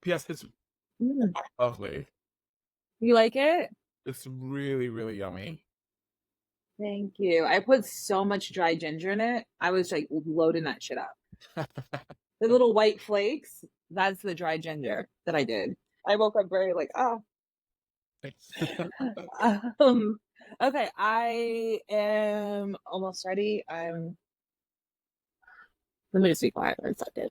Yes, it's Mm. lovely. You like it? It's really, really yummy. Thank you. I put so much dry ginger in it. I was like loading that shit up. The little white flakes, that's the dry ginger that I did. I woke up very like, oh. Um, okay, I am almost ready. Let me just be quiet for a second.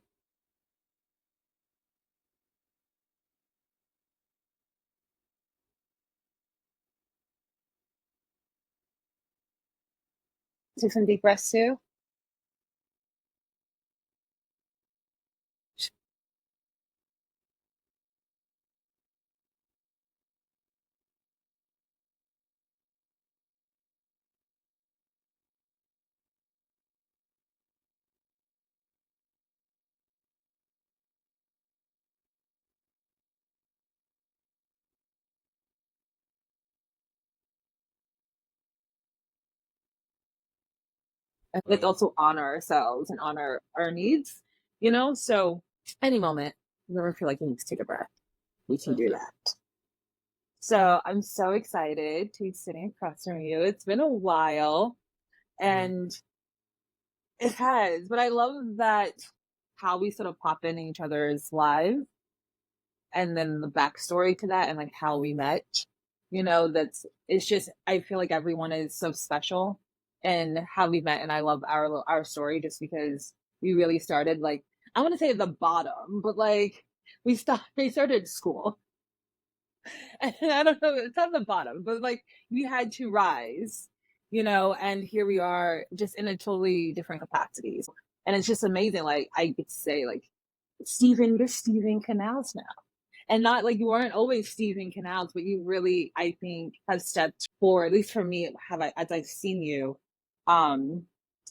Take some deep breaths too. And let's also honor ourselves and honor our needs, So any moment, you ever feel like you need to take a breath, we can do that. So I'm so excited to be sitting across from you. It's been a while and it has, but I love that how we sort of pop in each other's lives and then the backstory to that and like how we met. That's it's just I feel like everyone is so special and how we met, and I love our story just because we really started like I want to say at the bottom, but like we started school. And I don't know, it's at the bottom, but like we had to rise, and here we are just in a totally different capacities. And it's just amazing. Like I could say like, Steven, you're Steven Canals now. And not like you weren't always Steven Canals, but you really, I think, have stepped forward, at least for me, as I've seen you, um,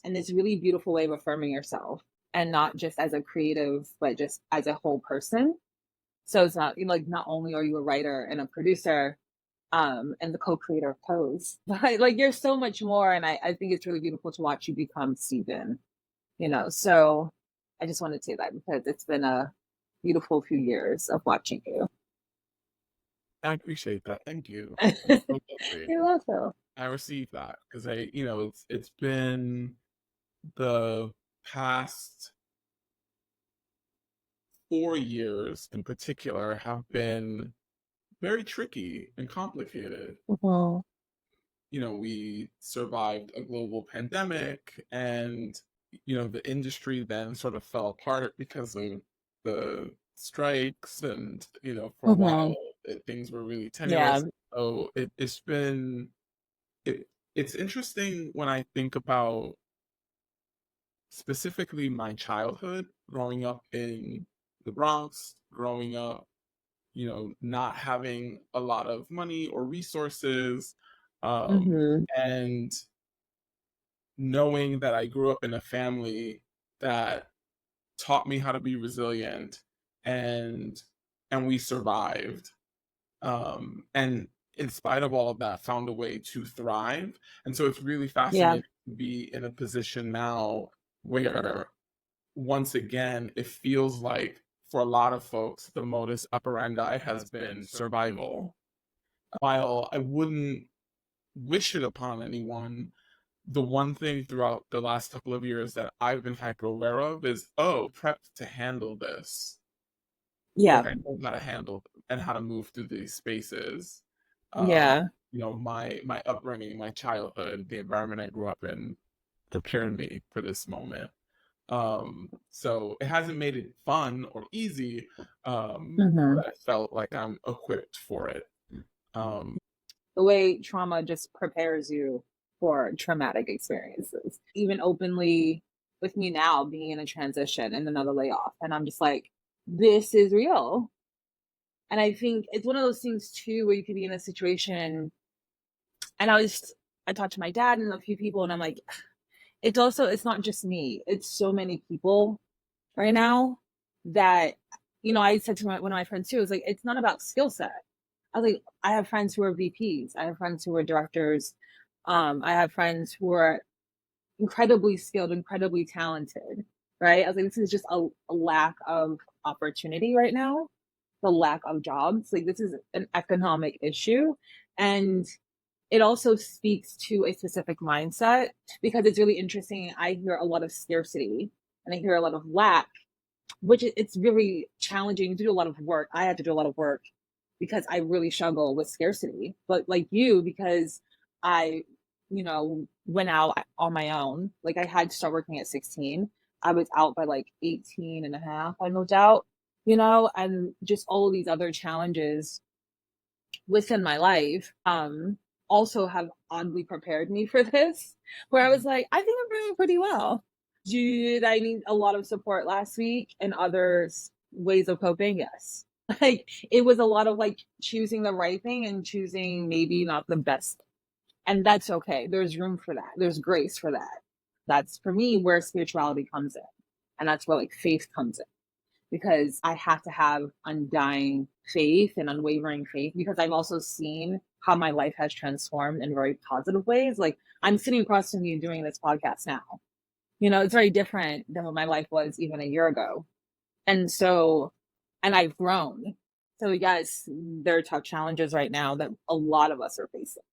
in this really beautiful way of affirming yourself and not just as a creative, but just as a whole person. So it's not like not only are you a writer and a producer, and the co-creator of Pose, but like you're so much more. And I think it's really beautiful to watch you become Steven, So I just wanted to say that because it's been a beautiful few years of watching you. I appreciate that. Thank you. That's so lovely. You're welcome. I received that because it's been the past 4 years in particular have been very tricky and complicated. Mhm. We survived a global pandemic, and the industry then sort of fell apart because of the strikes, and for a Mhm. while things were really Yeah. tenuous. So it, it's interesting when I think about specifically my childhood, growing up in the Bronx, growing up, not having a lot of money or resources, Mhm. and knowing that I grew up in a family that taught me how to be resilient, and we survived. And in spite of all of that, found a way to thrive. And so it's really Yeah. fascinating to be in a position now where once again it feels like for a lot of folks the modus operandi has been survival. While I wouldn't wish it upon anyone, the one thing throughout the last couple of years that I've been hyper aware of is, oh, prep to handle this. Yeah. Like I know how to handle and how to move through these spaces. Um, Yeah. my upbringing, my childhood, the environment I grew up in prepared me for this moment. So it hasn't made it fun or easy, Mhm. but I felt like I'm equipped for it. Um, The way trauma just prepares you for traumatic experiences, even openly with me now being in a transition and another layoff. And I'm just like, this is real. And I think it's one of those things too where you could be in a situation. And I talked to my dad and a few people, and I'm like, it's not just me, it's so many people right now that, I said to one of my friends too, it was like, it's not about skill set. I was like, I have friends who are VPs, I have friends who are directors, I have friends who are incredibly skilled, incredibly talented, right? I was like, this is just a lack of opportunity right now. the lack of jobs. Like, this is an economic issue. And it also speaks to a specific mindset, because it's really interesting. I hear a lot of scarcity and I hear a lot of lack, which it's really challenging to do a lot of work. I had to do a lot of work because I really struggle with scarcity. But like you, because I, went out on my own, like I had to start working at 16. I was out by like 18 and a half, I moved out, and just all of these other challenges within my life also have oddly prepared me for this, where I was like, I think I'm doing pretty well. Did I need a lot of support last week and other ways of coping? Yes. Like, it was a lot of like choosing the right thing and choosing maybe not the best. And that's okay. There's room for that. There's grace for that. That's for me where spirituality comes in. And that's where like faith comes in, because I have to have undying faith and unwavering faith, because I've also seen how my life has transformed in very positive ways. Like, I'm sitting across from you doing this podcast now. It's very different than what my life was even a year ago. And so, and I've grown. So yes, there are tough challenges right now that a lot of us are facing.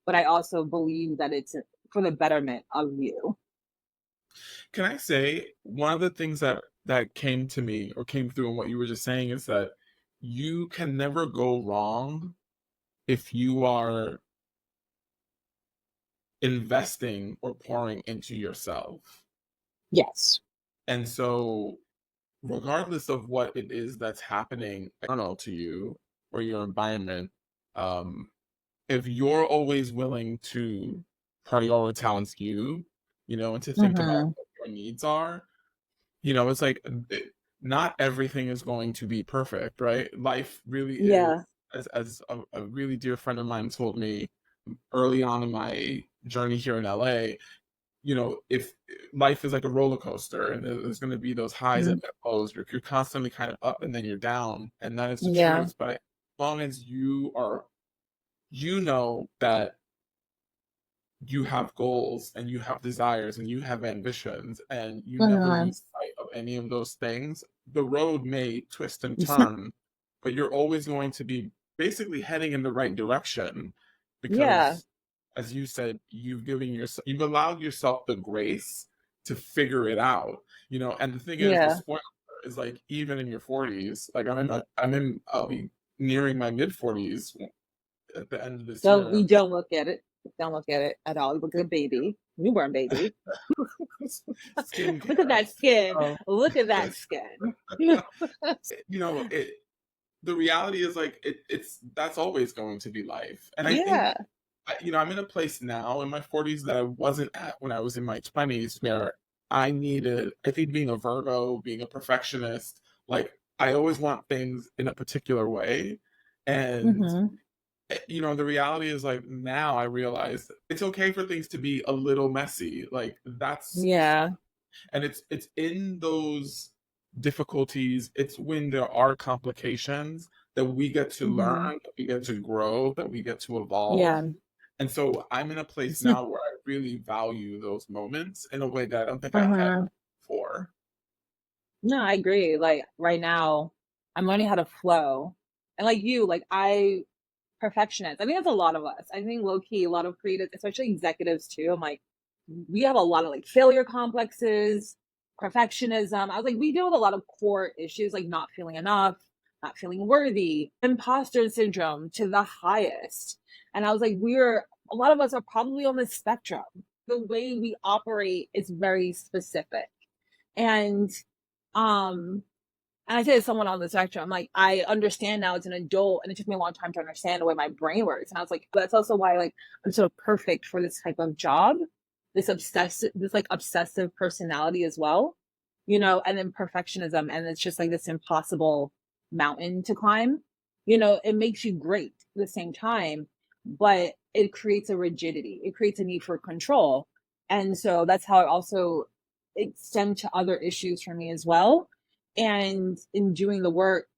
But I also believe that it's for the betterment of you. Can I say one of the things that came to me or came through in what you were just saying is that you can never go wrong if you are investing or pouring into yourself. Yes. And so regardless of what it is that's happening external to you or your environment, um, if you're always willing to prioritize you, and to think about Mm-hmm. what your needs are, it's like not everything is going to be perfect, right? Life really is, Yeah. as a really dear friend of mine told me early on in my journey here in LA, if life is like a roller coaster and there's going to be those highs Mm-hmm. and lows, you're constantly kind of up and then you're down, and that is the Yeah. truth. But as long as you know that you have goals and you have desires and you have ambitions and you never Mm-hmm. lose sight of any of those things, the road may twist and turn, but you're always going to be basically heading in the right direction Yeah. because, as you said, you've allowed yourself the grace to figure it out, and the thing is, the Yeah. spoiler is like, even in your 40s, like I'll be nearing my mid 40s at the end of this Don't year. we don't look at it. Don't look at it at all. You look at a baby. Newborn baby. Look at Skincare. that skin. Um, Look at that skin. it the reality is like it's that's always going to be life. And I think Yeah. I'm in a place now in my 40s that I wasn't at when I was in my 20s, where I think being a Virgo, being a perfectionist, like I always want things in a particular way. And Mm-hmm. the reality is like now I realize it's okay for things to be a little messy. Like that's Yeah. and it's in those difficulties, it's when there are complications that we get to learn, Mm-hmm. that we get to grow, that we get to evolve. Yeah. And so I'm in a place now where I really value those moments in a way that I don't think I had Mm-hmm. before. No, I agree. Like, right now, I'm learning how to flow. And like you, like, perfectionist. I think that's a lot of us. I think low key, a lot of creatives, especially executives too. I'm like, we have a lot of like failure complexes, perfectionism. I was like, we deal with a lot of core issues, like not feeling enough, not feeling worthy, imposter syndrome to the highest. And I was like, a lot of us are probably on the spectrum. The way we operate is very specific. And um and I say to someone on the spectrum, I'm like, I understand now as an adult, and it took me a long time to understand the way my brain works. And I was like, that's also why like I'm so perfect for this type of job, this like obsessive personality as well, and then perfectionism, and it's just like this impossible mountain to climb. It makes you great at the same time, but it creates a rigidity. It creates a need for control, and so that's how it also extend to other issues for me as well. And in doing the work,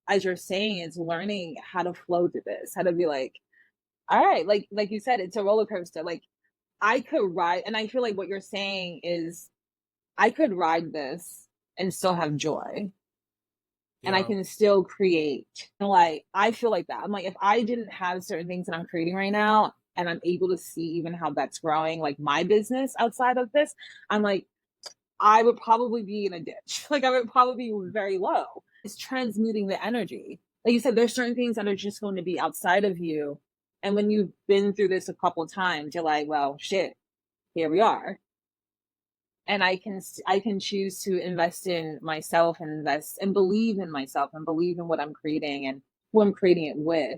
as you're saying, is learning how to flow through this, how to be like, all right, like you said, it's a roller coaster. Like, I could ride, and I feel like what you're saying is I could ride this and still have joy. and I Yeah. can still create. And like, I feel like that. I'm like, if I didn't have certain things that I'm creating right now, and I'm able to see even how that's growing, like my business outside of this, I'm like, I would probably be in a ditch. Like I would probably be very low. It's transmuting the energy. Like you said, there's certain things that are just going to be outside of you. And when you've been through this a couple of times, you're like, well, shit, here we are. And I can choose to invest in myself and invest and believe in myself and believe in what I'm creating and who I'm creating it with,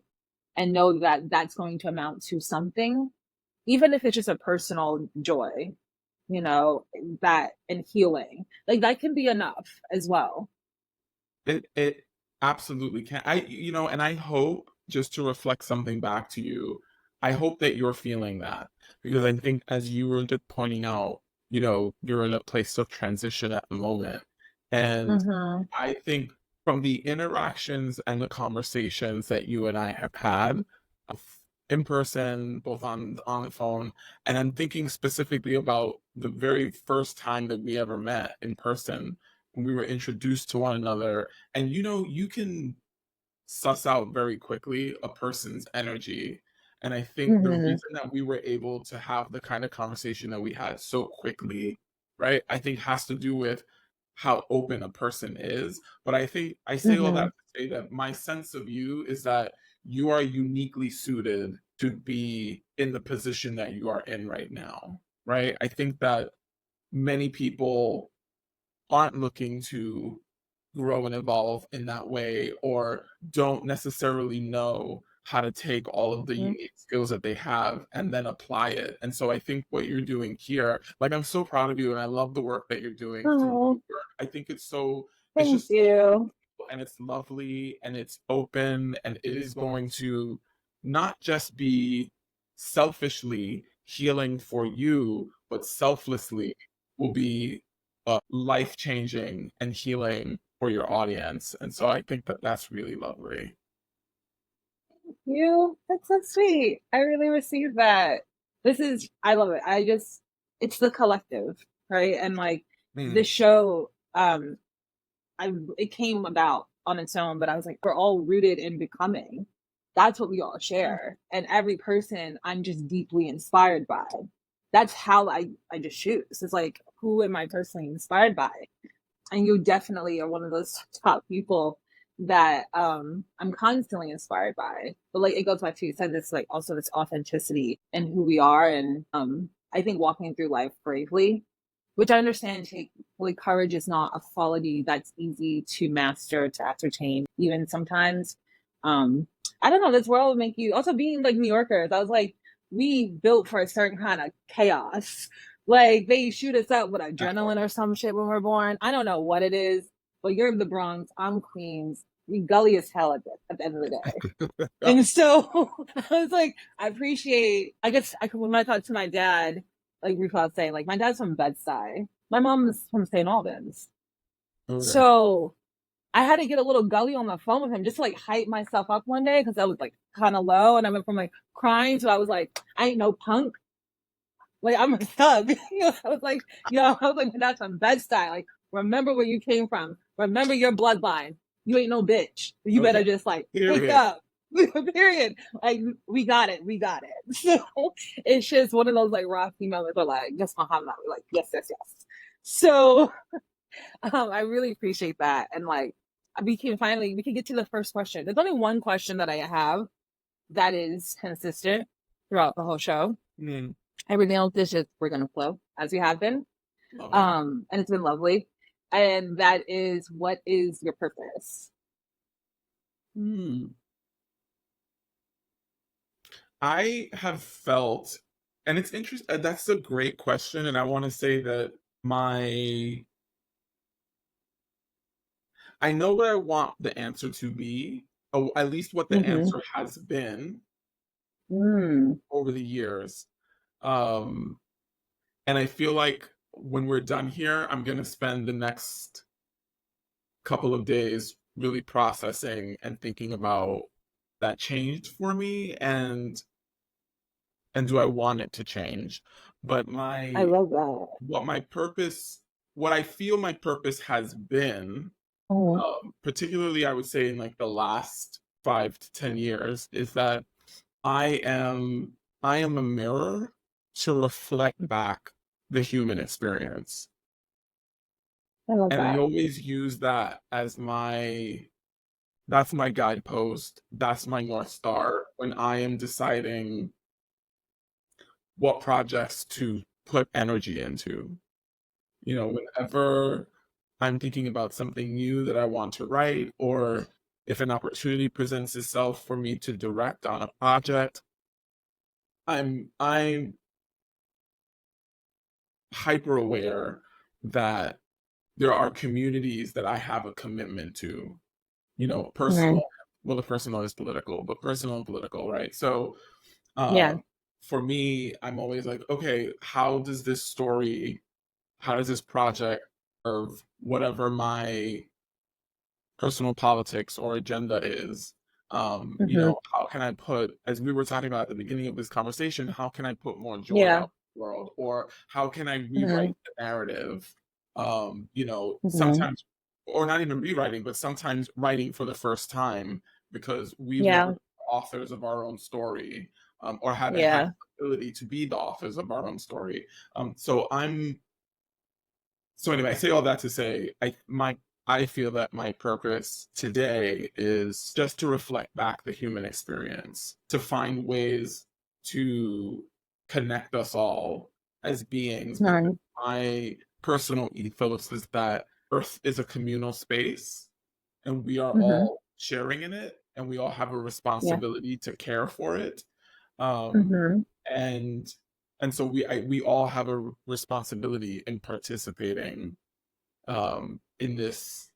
and know that that's going to amount to something, even if it's just a personal joy, you know, that and healing. Like that can be enough as well. It absolutely can. And I hope, just to reflect something back to you, I hope that you're feeling that, because I think, as you were just pointing out, you're in a place of transition at the moment. And Mm-hmm. I think, from the interactions and the conversations that you and I have had, uh, in person, both on the phone, and I'm thinking specifically about the very first time that we ever met in person, when we were introduced to one another. And you can suss out very quickly a person's energy. And I think the Mm-hmm. reason that we were able to have the kind of conversation that we had so quickly, right, I think has to do with how open a person is. But I think I say all Mm-hmm. that to say that my sense of you is that you are uniquely suited to be in the position that you are in right now, right? I think that many people aren't looking to grow and evolve in that way, or don't necessarily know how to take all of the Mm-hmm. unique skills that they have and then apply it. And so I think what you're doing here, like, I'm so proud of you, and I love the work that you're doing through Oh, your work. I think it's thank just so you. beautiful, and it's lovely, and it's open, and it is going to not just be selfishly healing for you, but selflessly will be life changing and healing for your audience. And so I think that that's really lovely. You, that's so sweet. I really received that. I love it. It's the collective, right? And like Mm, this show, it came about on its own, but I was like, we're all rooted in becoming. That's what we all share. And every person I'm just deeply inspired by. That's how I just choose. It's like, who am I personally inspired by? And you definitely are one of those top people that I'm constantly inspired by. But like it goes back to, you said this, like also this authenticity and who we are. And I think walking through life bravely, which I understand take, like courage is not a quality that's easy to master, to ascertain, even sometimes. Um I don't know, this world would make you, also being like New Yorkers, I was like, we built for a certain kind of chaos. Like they shoot us up with adrenaline or some shit when we're born. I don't know what it is, but you're the Bronx, I'm Queens. We gully as hell at the end of the day. And so I was like, I appreciate, I guess I could, when I talk to my dad, like Rufa was saying, like my dad's from Bed-Stuy. My mom's from St. Albans. okay. So I had to get a little gully on the phone with him just to like hype myself up one day because I was like kind of low, and I went from like crying to, I was like, I ain't no punk. Like I'm a thug. I was like, I was like, that's some Bed-Stuy. Like, remember where you came from. Remember your bloodline. You ain't no bitch. You better Okay. just like wake Period. up. Period. Like we got it. We got it. So it's just one of those like rocky moments where like, yes, Muhammad. We're like, yes, yes, yes. So I really appreciate that. And like we can get to the first question. There's only one question that I have that is consistent throughout the whole show. Mm, Everything else is just, we're gonna flow as we have been. love it. And it's been lovely. And that is, what is your purpose? Hmm. I have felt, and it's interesting. That's a great question, and I want to say that my I know what I want the answer to be, or at least what the Mm-hmm. answer has been Mm. over the years. Um, and I feel like when we're done here, I'm gonna spend the next couple of days really processing and thinking about that changed for me, and do I want it to change. But I my love that. what my purpose what I feel my purpose has been Mhm. particularly I would say in like the last 5 to 10 years, is that I am I am a mirror to reflect back the human experience. I love And I that. always use that as that's my guidepost. That's my North Star when I am deciding what projects to put energy into. Whenever I'm thinking about something new that I want to write, or if an opportunity presents itself for me to direct on a project, I'm hyper aware that there are communities that I have a commitment to, Mhm. personal. Well, the personal is political, but personal and political, right? So, uh, Yeah. for me, I'm always like, okay, how does this project of whatever my personal politics or agenda is, Hmm. how can I put, as we were talking about at the beginning of this conversation, how can I put more joy Yeah. out in the world, or how can I Hmm. rewrite the narrative? Hmm. Sometimes, or not even rewriting, but sometimes writing for the first time because we've never Yeah. been authors of our own story, or haven't had Yeah. the ability to be the authors of our own story. So anyway, I say all that to say I feel that my purpose today is just to reflect back the human experience, to find ways to connect us all as beings, because Right. my personal ethos is that Earth is a communal space and we are Hmm. all sharing in it and we all have a Yeah. responsibility to care for it. Um, Hmm. and and so we all have a responsibility in participating, in this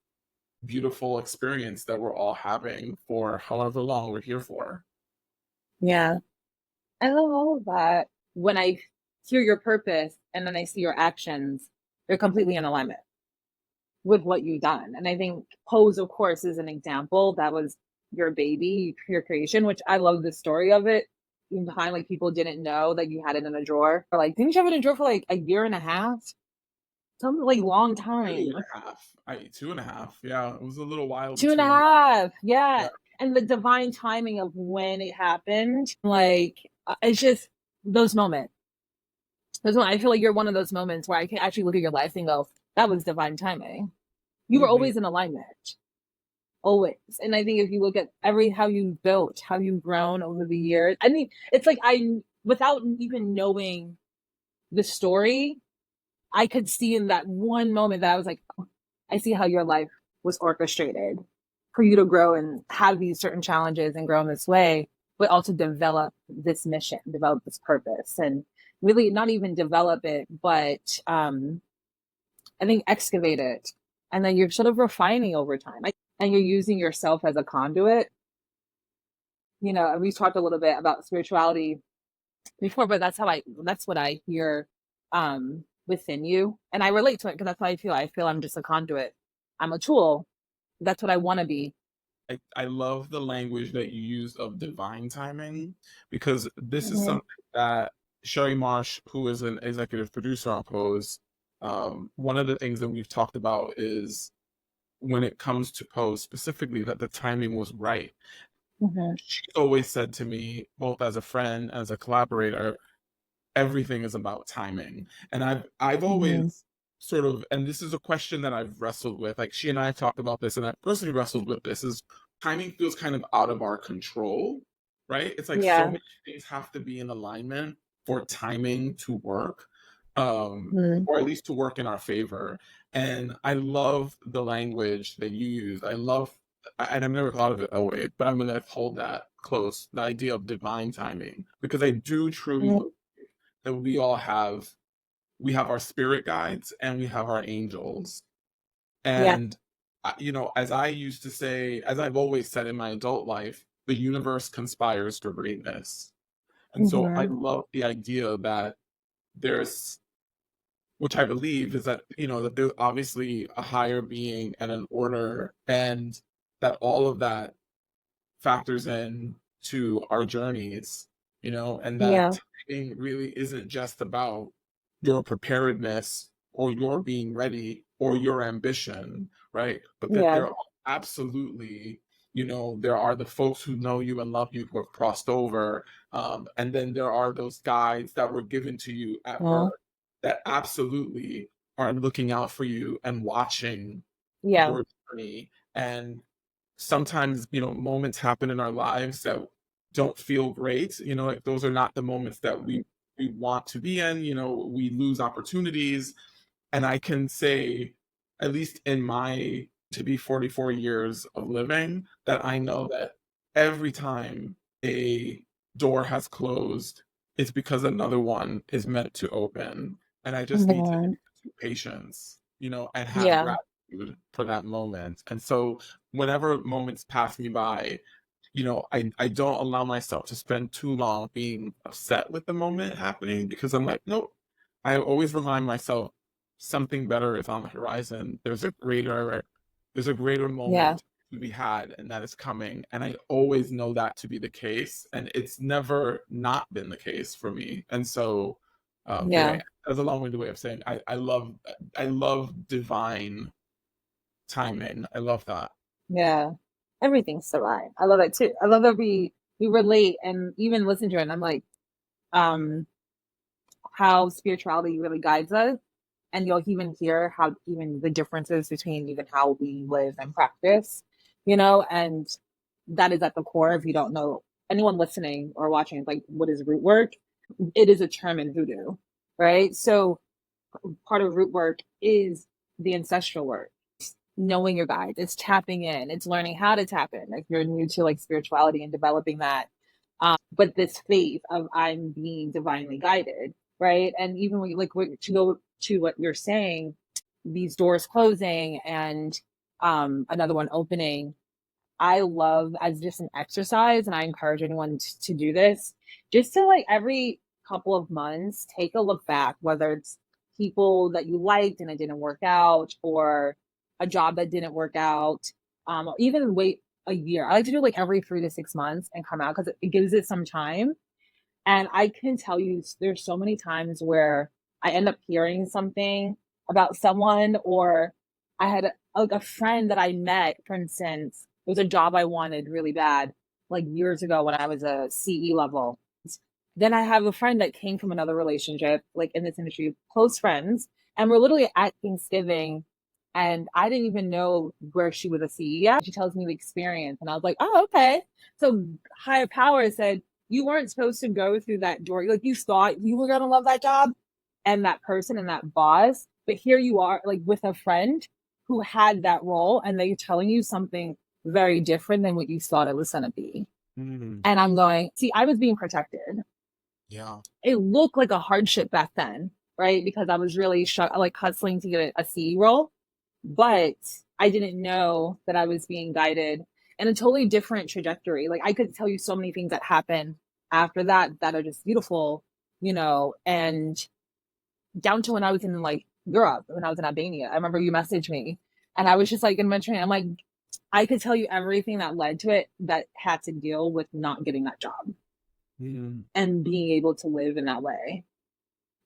beautiful experience that we're all having for however long we're here for. Yeah. I love all of that. When I hear your purpose and then I see your actions, they're completely in alignment with what you've done. And I think Pose, of course, is an example. That was your baby, your creation, which I love the story of it. Even behind, like, people didn't know that you had it in a drawer. Or like, didn't you have it in a drawer for like a year and a half? Something like long A year time. and a half, 2.5. Yeah, it was a little while Two and a between. half. Yeah. Yeah, And the divine timing of when it happened, like, it's just those moments. I feel like you're one of those moments where I can actually look at your life and go, that was divine timing. You were hmm always in alignment, always. And I think if you look at how you built, how you've grown over the years, I mean, it's like without even knowing the story, I could see in that one moment that I was like, oh, I see how your life was orchestrated for you to grow and have these certain challenges and grow in this way, but also develop this mission, develop this purpose, and really not even develop it, but I think excavate it. And then you're sort of refining over time. And you're using yourself as a conduit. And we've talked a little bit about spirituality before, but that's what I hear within you. And I relate to it because that's how I feel. I feel I'm just a conduit. I'm a tool. That's what I want to be. I love the language that you use of divine timing, because this is Hmm. something that Sherry Marsh, who is an executive producer on Pose, one of the things that we've talked about is when it comes to Pose specifically, that the timing was right. Hmm. She always said to me, both as a friend, as a collaborator, everything is about timing. And I've Hmm. always sort of, and this is a question that I've wrestled with. Like, she and I talked about this, and I personally wrestled with this, is timing feels kind of out of our control, right? It's like so Yeah. many things have to be in alignment for timing to work, Hmm. or at least to work in our favor. And I love the language that you use. And I've never thought of it that way, but I'm going to hold that close, the idea of divine timing, because I do truly believe that we have our spirit guides and we have our angels. Yeah. And as I used to say, as I've always said in my adult life, the universe conspires for greatness. And so I Hmm. love the idea that there's, which I believe is that, that there's obviously a higher being and an order, and that all of that factors in to our journeys, and Yeah. that timing really isn't just about your preparedness or your being ready. or your ambition, right? But that Yeah. there are absolutely, there are the folks who know you and love you who have crossed over. And then there are those guides that were given to you at birth Well, that absolutely are looking out for you and watching yeah. your journey. And sometimes, moments happen in our lives that don't feel great. Like those are not the moments that we want to be in. We lose opportunities. And I can say, at least in my to be 44 years of living, that I know that every time a door has closed, it's because another one is meant to open. And I Oh just my need to God. have patience, and have Yeah. gratitude for that moment. And so whenever moments pass me by, I don't allow myself to spend too long being upset with the moment happening, because I'm like, nope. I always remind myself something better is on the horizon. There's a greater Yeah. moment to be had, and that is coming. And I always know that to be the case, and it's never not been the case for me. And so, Yeah. anyway, that's a long-winded way of saying I love divine timing. I love that. Yeah. Everything's divine. I love it too. I love that we relate and even listen to it. And I'm like, um, how spirituality really guides us. And you'll even hear how even the differences between even how we live and practice, and that is at the core. If you don't know, anyone listening or watching, like, what is root work? It is a term in voodoo, right? So part of root work is the ancestral work, knowing your guides. It's tapping in. It's learning how to tap in. Like, you're new to like spirituality and developing that. But this faith of I'm being divinely guided, right? And even when you, like, to go to what you're saying, these doors closing and another one opening, I love as just an exercise, and I encourage anyone to do this, just to, like, every couple of months take a look back, whether it's people that you liked and it didn't work out, or a job that didn't work out, or even wait a year. I like to do like every 3 to 6 months and come out, because it gives it some time. And I can tell you, there's so many times where I end up hearing something about someone, or I had like a friend that I met, for instance. It was a job I wanted really bad, like years ago when I was a CE level. Then I have a friend that came from another relationship, like in this industry, close friends, and we're literally at Thanksgiving, and I didn't even know where she was a CE at. She tells me the experience, and I was like, oh, okay. So higher power said, you weren't supposed to go through that door. Like, you thought you were gonna love that job and that person and that boss, but here you are, like, with a friend who had that role, and they're telling you something very different than what you thought it was gonna be. Mm, And I'm going, see, I was being protected. yeah. It looked like a hardship back then, right? Because I was really like hustling to get a CE role, but I didn't know that I was being guided in a totally different trajectory. Like, I could tell you so many things that happen after that that are just beautiful, and down to when I was in like Europe, when I was in Albania. I remember you messaged me, and I was just like in mentoring. I'm like, I could tell you everything that led to it that had to deal with not getting that job Mm, and being able to live in that way.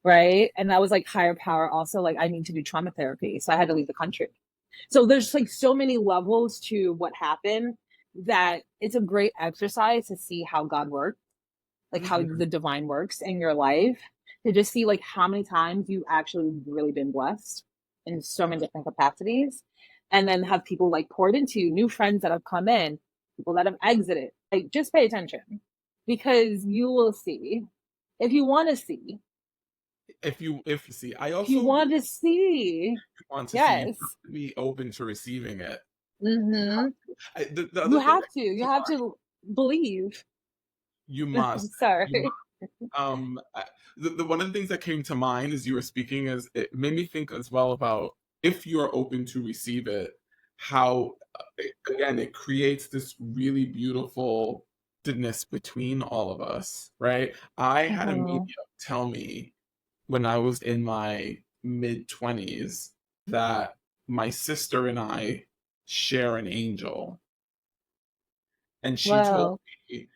Right. And that was like higher power. Also, like, I need to do trauma therapy. So I had to leave the country. So there's like so many levels to what happened, that it's a great exercise to see how God works, like how mm, the divine works in your life, to just see like how many times you actually really been blessed in so many different capacities. And then have people like poured into you, new friends that have come in, people that have exited. Like, just pay attention, because you will see, if you want to see, if you see, I if you also want to see, want to see you yes. have to be open to receiving it. Mm-hmm. The You other thing have that to. came You to have mind, to believe. you I'm must, you sorry. must. The one of the things that came to mind as you were speaking is it made me think as well about, if you are open to receive it, how again it creates this really beautiful goodness between all of us, right? I had a medium Mm-hmm. tell me when I was in my mid 20s that my sister and I share an angel. And she told Well, me,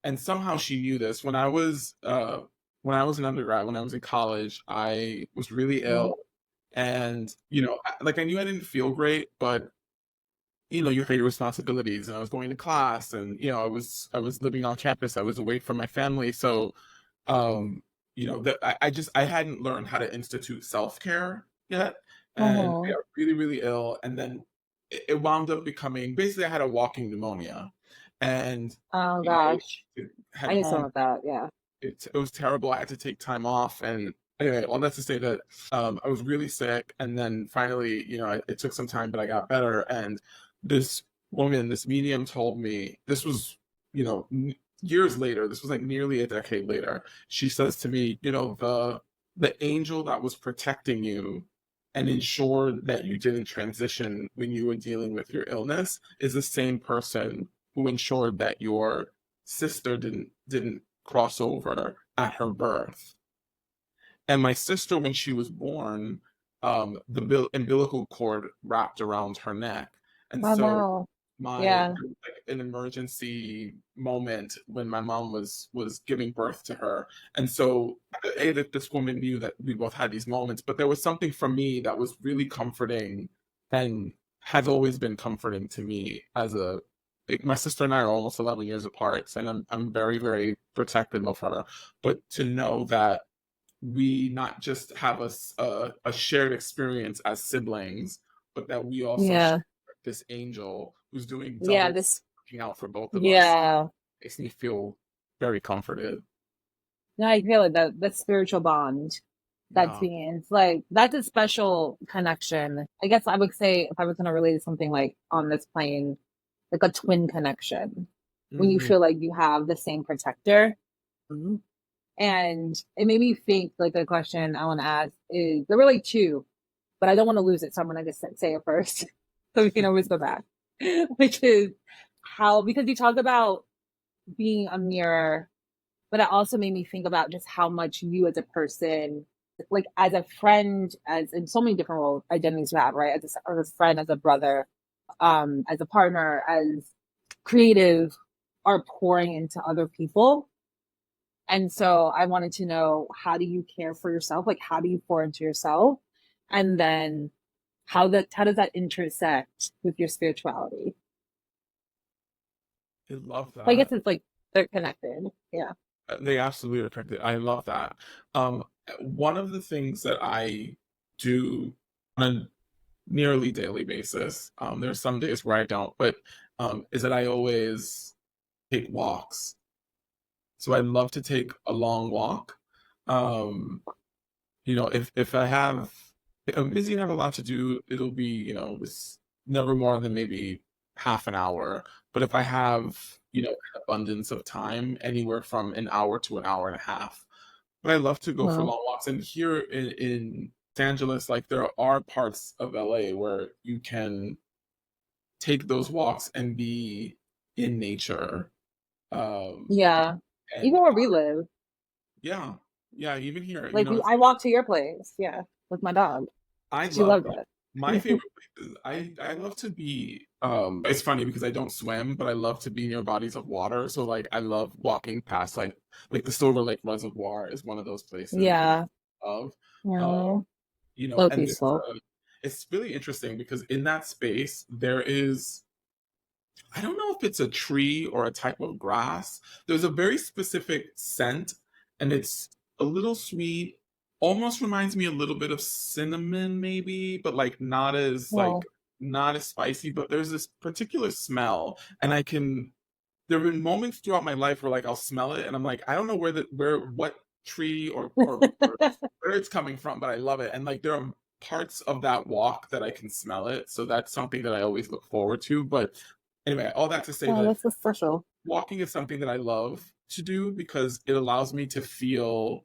and somehow she knew this, when I was an undergrad, when I was in college, I was really mm, ill, And, you know, like I knew I didn't feel great, but you know, you had your responsibilities, and I was going to class, and you know, I was living on campus. I was away from my family, so um, you know, that I hadn't learned how to institute self-care yet, and I Mhm. got really, really ill, and then it wound up becoming basically I had a walking pneumonia, and Oh you know, gosh. head I knew home. some of that, yeah. It was terrible. I had to take time off, and anyway, all that to say that I was really sick, and then finally, you know, it took some time, but I got better. And this woman, this medium, told me this was, you know, years later. This was like nearly a decade later. She says to me, you know, the angel that was protecting you and ensured that you didn't transition when you were dealing with your illness is the same person who ensured that your sister didn't cross over at her birth. And my sister, when she was born, the umbilical cord wrapped around her neck. And Oh so no. my Yeah. like an emergency moment when my mom was giving birth to her. And so that this woman knew that we both had these moments, but there was something for me that was really comforting and has always been comforting to me as a like, my sister and I are almost 11 years apart, and I'm very, very protective of her. But to know that we not just have a shared experience as siblings, but that we also share Yeah. this angel who's doing Yeah, double this looking out for both of us yeah. makes me feel very comforted. No, I feel like the spiritual bond that's Yeah. being it's like that's a special connection. I guess I would say if I was gonna relate to something like on this plane, like a twin connection. When you Hmm. feel like you have the same protector. Mhm. And it made me think like the question I want to ask is there were like two, but I don't want to lose it, so I'm gonna just say it first. So we can always go back. Which is how because you talk about being a mirror, but it also made me think about just how much you as a person, like as a friend, as in so many different role identities you have, right? As a friend, as a brother, as a partner, as creative, are pouring into other people. And so I wanted to know how do you care for yourself? Like how do you pour into yourself? And then how does that intersect with your spirituality? I love So I guess that. it's like they're connected. Yeah. They absolutely are connected. I love that. One of the things that I do on a nearly daily basis, there's some days where I don't, but is that I always take walks. So I love to take a long walk. Um, you know, if I have if I'm busy and have a lot to do, it'll be, you know, it's never more than maybe half an hour. But if I have, you know, an abundance of time, anywhere from an hour to an hour and a half. But I love to go for Well, long walks. And here in Los Angeles, like there are parts of LA where you can take those walks and be in nature. Um, yeah. and Even where we live, yeah, yeah, even here, you like know, I walked to your place. Yeah. With my dog. I She love loved that. it. My favorite places, I love to be, it's funny because I don't swim, but I love to be near bodies of water. So like I love walking past like the Silver Lake Reservoir is one of those places that Yeah. I love. Uh, No. you know, So and peaceful. it's really interesting because in that space there is I don't know if it's a tree or a type of grass. There's a very specific scent, and it's a little sweet. Almost reminds me a little bit of cinnamon, maybe, but Well, not as spicy. But there's this particular smell, and I can. There have been moments throughout my life where like I'll smell it, and I'm like, I don't know where what tree or where it's coming from, but I love it. And like there are parts of that walk that I can smell it, so that's something that I always look forward to. But anyway, all that to say oh, that that's so special. walking is something that I love to do because it allows me to feel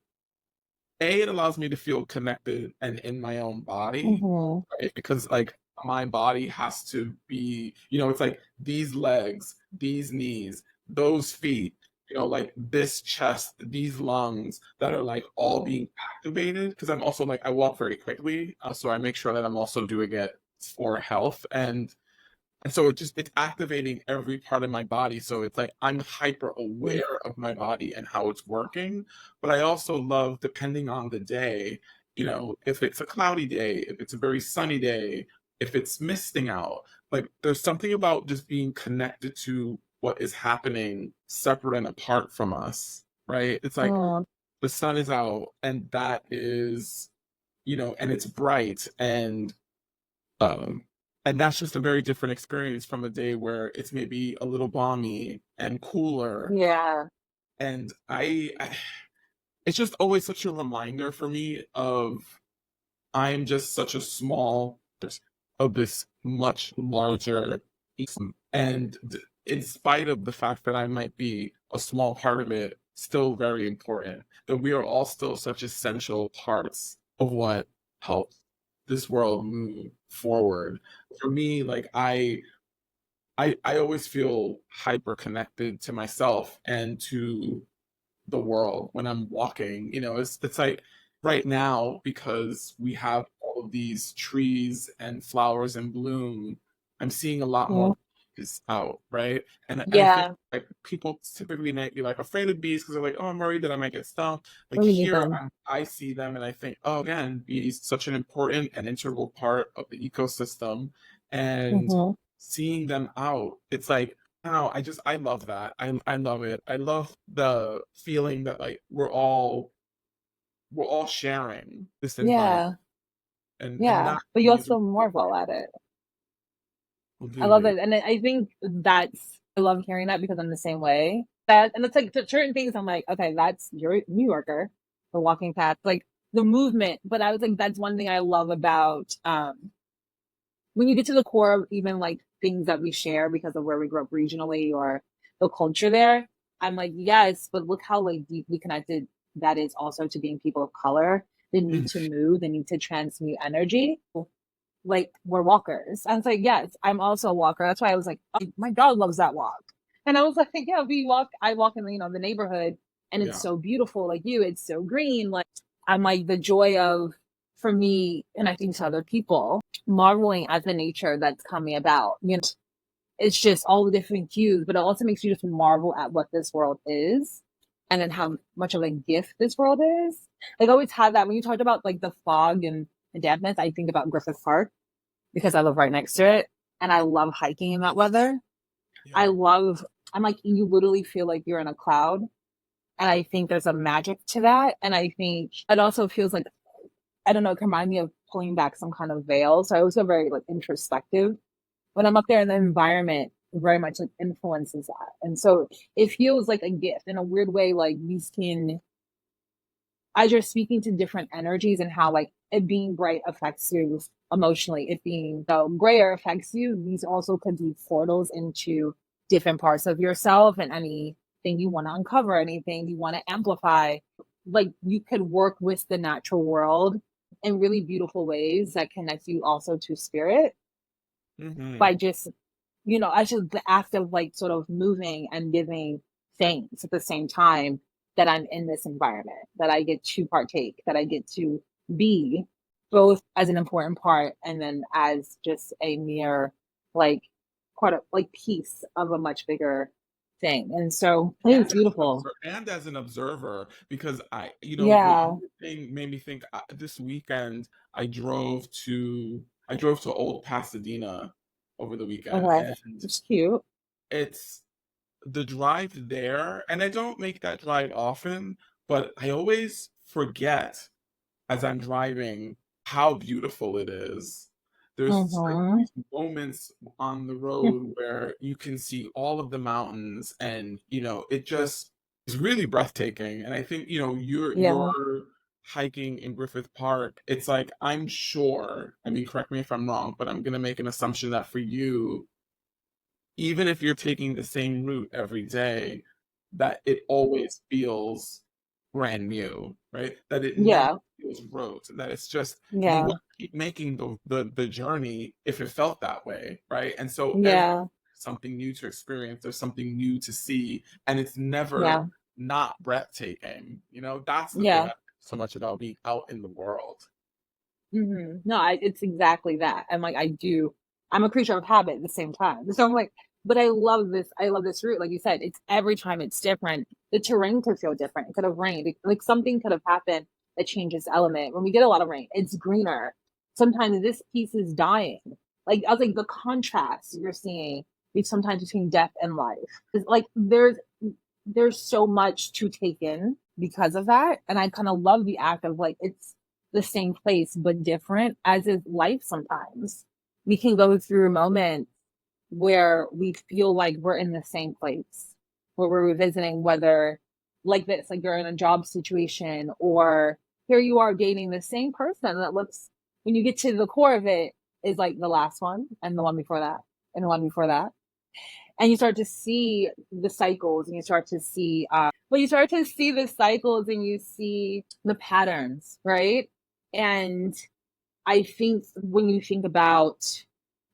A, it allows me to feel connected and in my own body, Hmm. right? Because like my body has to be, you know, it's like these legs, these knees, those feet, you know, like this chest, these lungs that are like all being activated. Because I'm also like, I walk very quickly. So I make sure that I'm also doing it for health. And so it's activating every part of my body. So it's like I'm hyper aware of my body and how it's working. But I also love, depending on the day, you know, if it's a cloudy day, if it's a very sunny day, if it's misting out, like there's something about just being connected to what is happening separate and apart from us, right? It's like Oh, the sun is out and that is, you know, and it's bright um and that's just a very different experience from a day where it's maybe a little balmy and cooler. yeah. And I it's just always such a reminder for me of I'm just such a small of this much larger ecosystem. And in spite of the fact that I might be a small part of it, still very important. That we are all still such essential parts of what helps this world move forward. For me, like I always feel hyper connected to myself and to the world when I'm walking. You know, it's like right now because we have all of these trees and flowers in bloom, I'm seeing a lot Mm. more bees out, right? And I think Yeah. like people typically might be like afraid of bees because they're like, oh, I'm worried that I might get stung. Like We need here, them. I see them and I think, oh, again, bees such an important and integral part of the ecosystem, and Hmm. seeing them out, it's like I don't know. I love that. I love it. I love the feeling that like we're all sharing this environment Yeah. and Yeah. not But you being as also marvel at it. I love completely. it. And I think I love hearing that because I'm the same way. And it's like certain things I'm like, okay, that's your New Yorker, the walking path, like the movement. But I was like, that's one thing I love about, when you get to the core of even like things that we share because of where we grew up regionally or the culture there. I'm like, yes, but look how like deeply connected that is also to being people of color. The need to move, the need to transmute energy, like we're walkers. I was like, yes, I'm also a walker. That's why I was like, oh, my dog loves that walk. And I was like, yeah, I walk in, the neighborhood and it's Yeah. so beautiful. Like you, it's so green. Like I'm like the joy of, for me, and I think to other people, marveling at the nature that's coming about. It's just all the different hues, but it also makes you just marvel at what this world is and then how much of a gift this world is. Like I always had that when you talked about like the fog and the dampness, I think about Griffith Park because I live right next to it and I love hiking in that weather. Yeah. I'm like, you literally feel like you're in a cloud. And I think there's a magic to that. And I think it also feels like, I don't know, it can remind me of pulling back some kind of veil. So I was very like introspective when I'm up there, and the environment very much like influences that. And so it feels like a gift in a weird way, like these can, as you're speaking to different energies and how like it being bright affects you emotionally, it being grayer affects you, these also could be portals into different parts of yourself and anything you want to uncover, anything you want to amplify. Like you could work with the natural world in really beautiful ways that connect you also to spirit Hmm. by just, as just the act of like sort of moving and giving things at the same time that I'm in this environment, that I get to partake, that I get to be both as an important part and then as just a mere like part of like piece of a much bigger thing. And so I think And it's beautiful. as an observer, because you know, what Yeah. you were saying made me think. This weekend, I drove to Old Pasadena over the weekend, Okay. and It's cute. it's the drive there, and I don't make that drive often, but I always forget as I'm driving how beautiful it is. There's like Mm-hmm. these moments on the road where you can see all of the mountains and you know it just is really breathtaking. And I think, you know, Yeah. you're hiking in Griffith Park. It's like I'm sure, I mean correct me if I'm wrong, but I'm gonna make an assumption that for you, even if you're taking the same route every day, that it always feels brand new, right? That it never Yeah. feels rote, that it's just you Yeah. want to keep making the journey if it felt that way, right? And so every Yeah. something new to experience, there's something new to see, and it's never Yeah. not breathtaking. You know, that's the thing I Yeah. like so much about being out in the world. No, it's exactly that. And like I'm a creature of habit at the same time. So I'm like, but I love this route. Like you said, it's every time it's different. The terrain could feel different. It could have rained. Like something could have happened that changes element. When we get a lot of rain, it's greener. Sometimes this piece is dying. Like I was like the contrast you're seeing sometimes between death and life. It's like there's so much to take in because of that. And I kind of love the act of like it's the same place but different, as is life sometimes. We can go through moments where we feel like we're in the same place, where we're revisiting whether like this, like you're in a job situation, or here you are dating the same person that looks, when you get to the core of it, is like the last one and the one before that and the one before that. And you start to see the cycles, and you start to see, you start to see the cycles and you see the patterns, right? And I think when you think about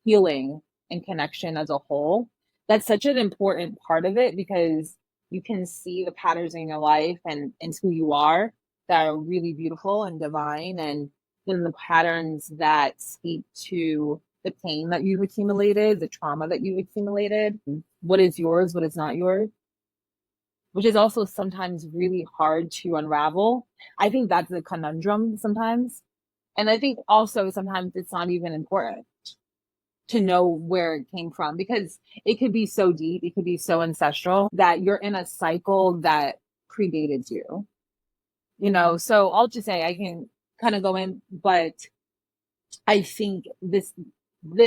healing and connection as a whole, that's such an important part of it, because you can see the patterns in your life and who you are that are really beautiful and divine, and then the patterns that speak to the pain that you've accumulated, the trauma that you've accumulated, what is yours, what is not yours, which is also sometimes really hard to unravel. I think that's a conundrum sometimes. And I think also sometimes it's not even important to know where it came from, because it could be so deep, it could be so ancestral that you're in a cycle that predated you. You know, so I'll just say I can kind of go in, but I think the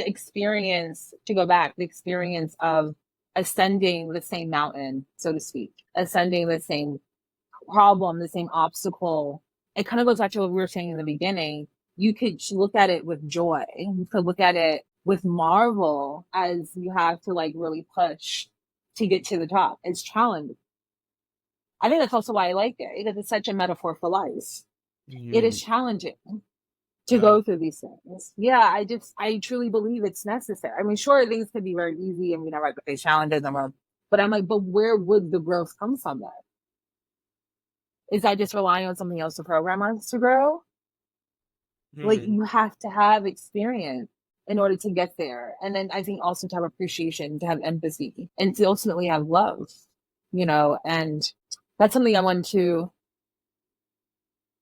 experience, to go back, the experience of ascending the same mountain, so to speak, ascending the same problem, the same obstacle, it kind of goes back to what we were saying in the beginning. You could look at it with joy. You could look at it with marvel, as you have to like really push to get to the top. It's challenging. I think that's also why I like it, because it's such a metaphor for life. It is challenging to go through these things. Yeah, I truly believe it's necessary. I mean, sure, things could be very easy and we never face challenges and we're, but I'm like, but where would the growth come from then? Is that just relying on something else to program us to grow? Like you have to have experience in order to get there. And then I think also to have appreciation, to have empathy, and to ultimately have love, you know, and that's something I want to,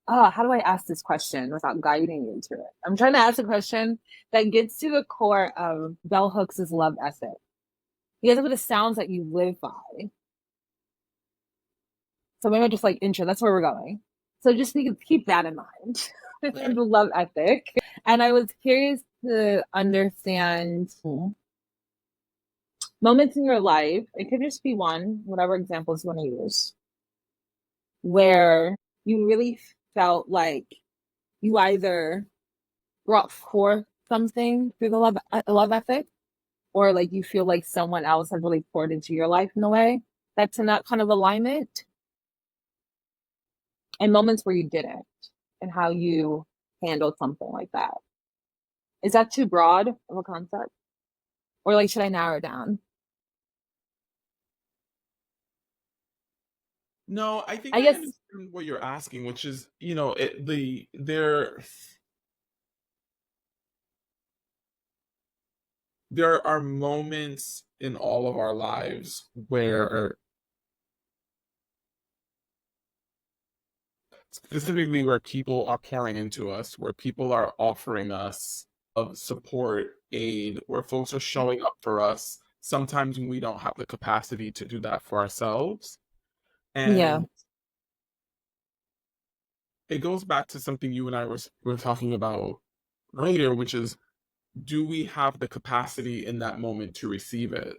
how do I ask this question without guiding you into it? I'm trying to ask a question that gets to the core of Bell Hooks' love ethic. Because of the sounds that you live by. So maybe just like intro, that's where we're going. So just keep that in mind. The love ethic. And I was curious to understand moments in your life, it could just be one, whatever examples you want to use, where you really felt like you either brought forth something through the love ethic, or like you feel like someone else has really poured into your life in a way that's in that kind of alignment, and moments where you didn't, and how you handled something like that. Is that too broad of a concept? Or like, should I narrow it down? No, I think I I guess, understand what you're asking, which is, there are moments in all of our lives where, specifically where people are pouring into us, where people are offering us of support, aid, where folks are showing up for us, sometimes when we don't have the capacity to do that for ourselves. yeah. And it goes back to something you and I were talking about earlier, which is, do we have the capacity in that moment to receive it?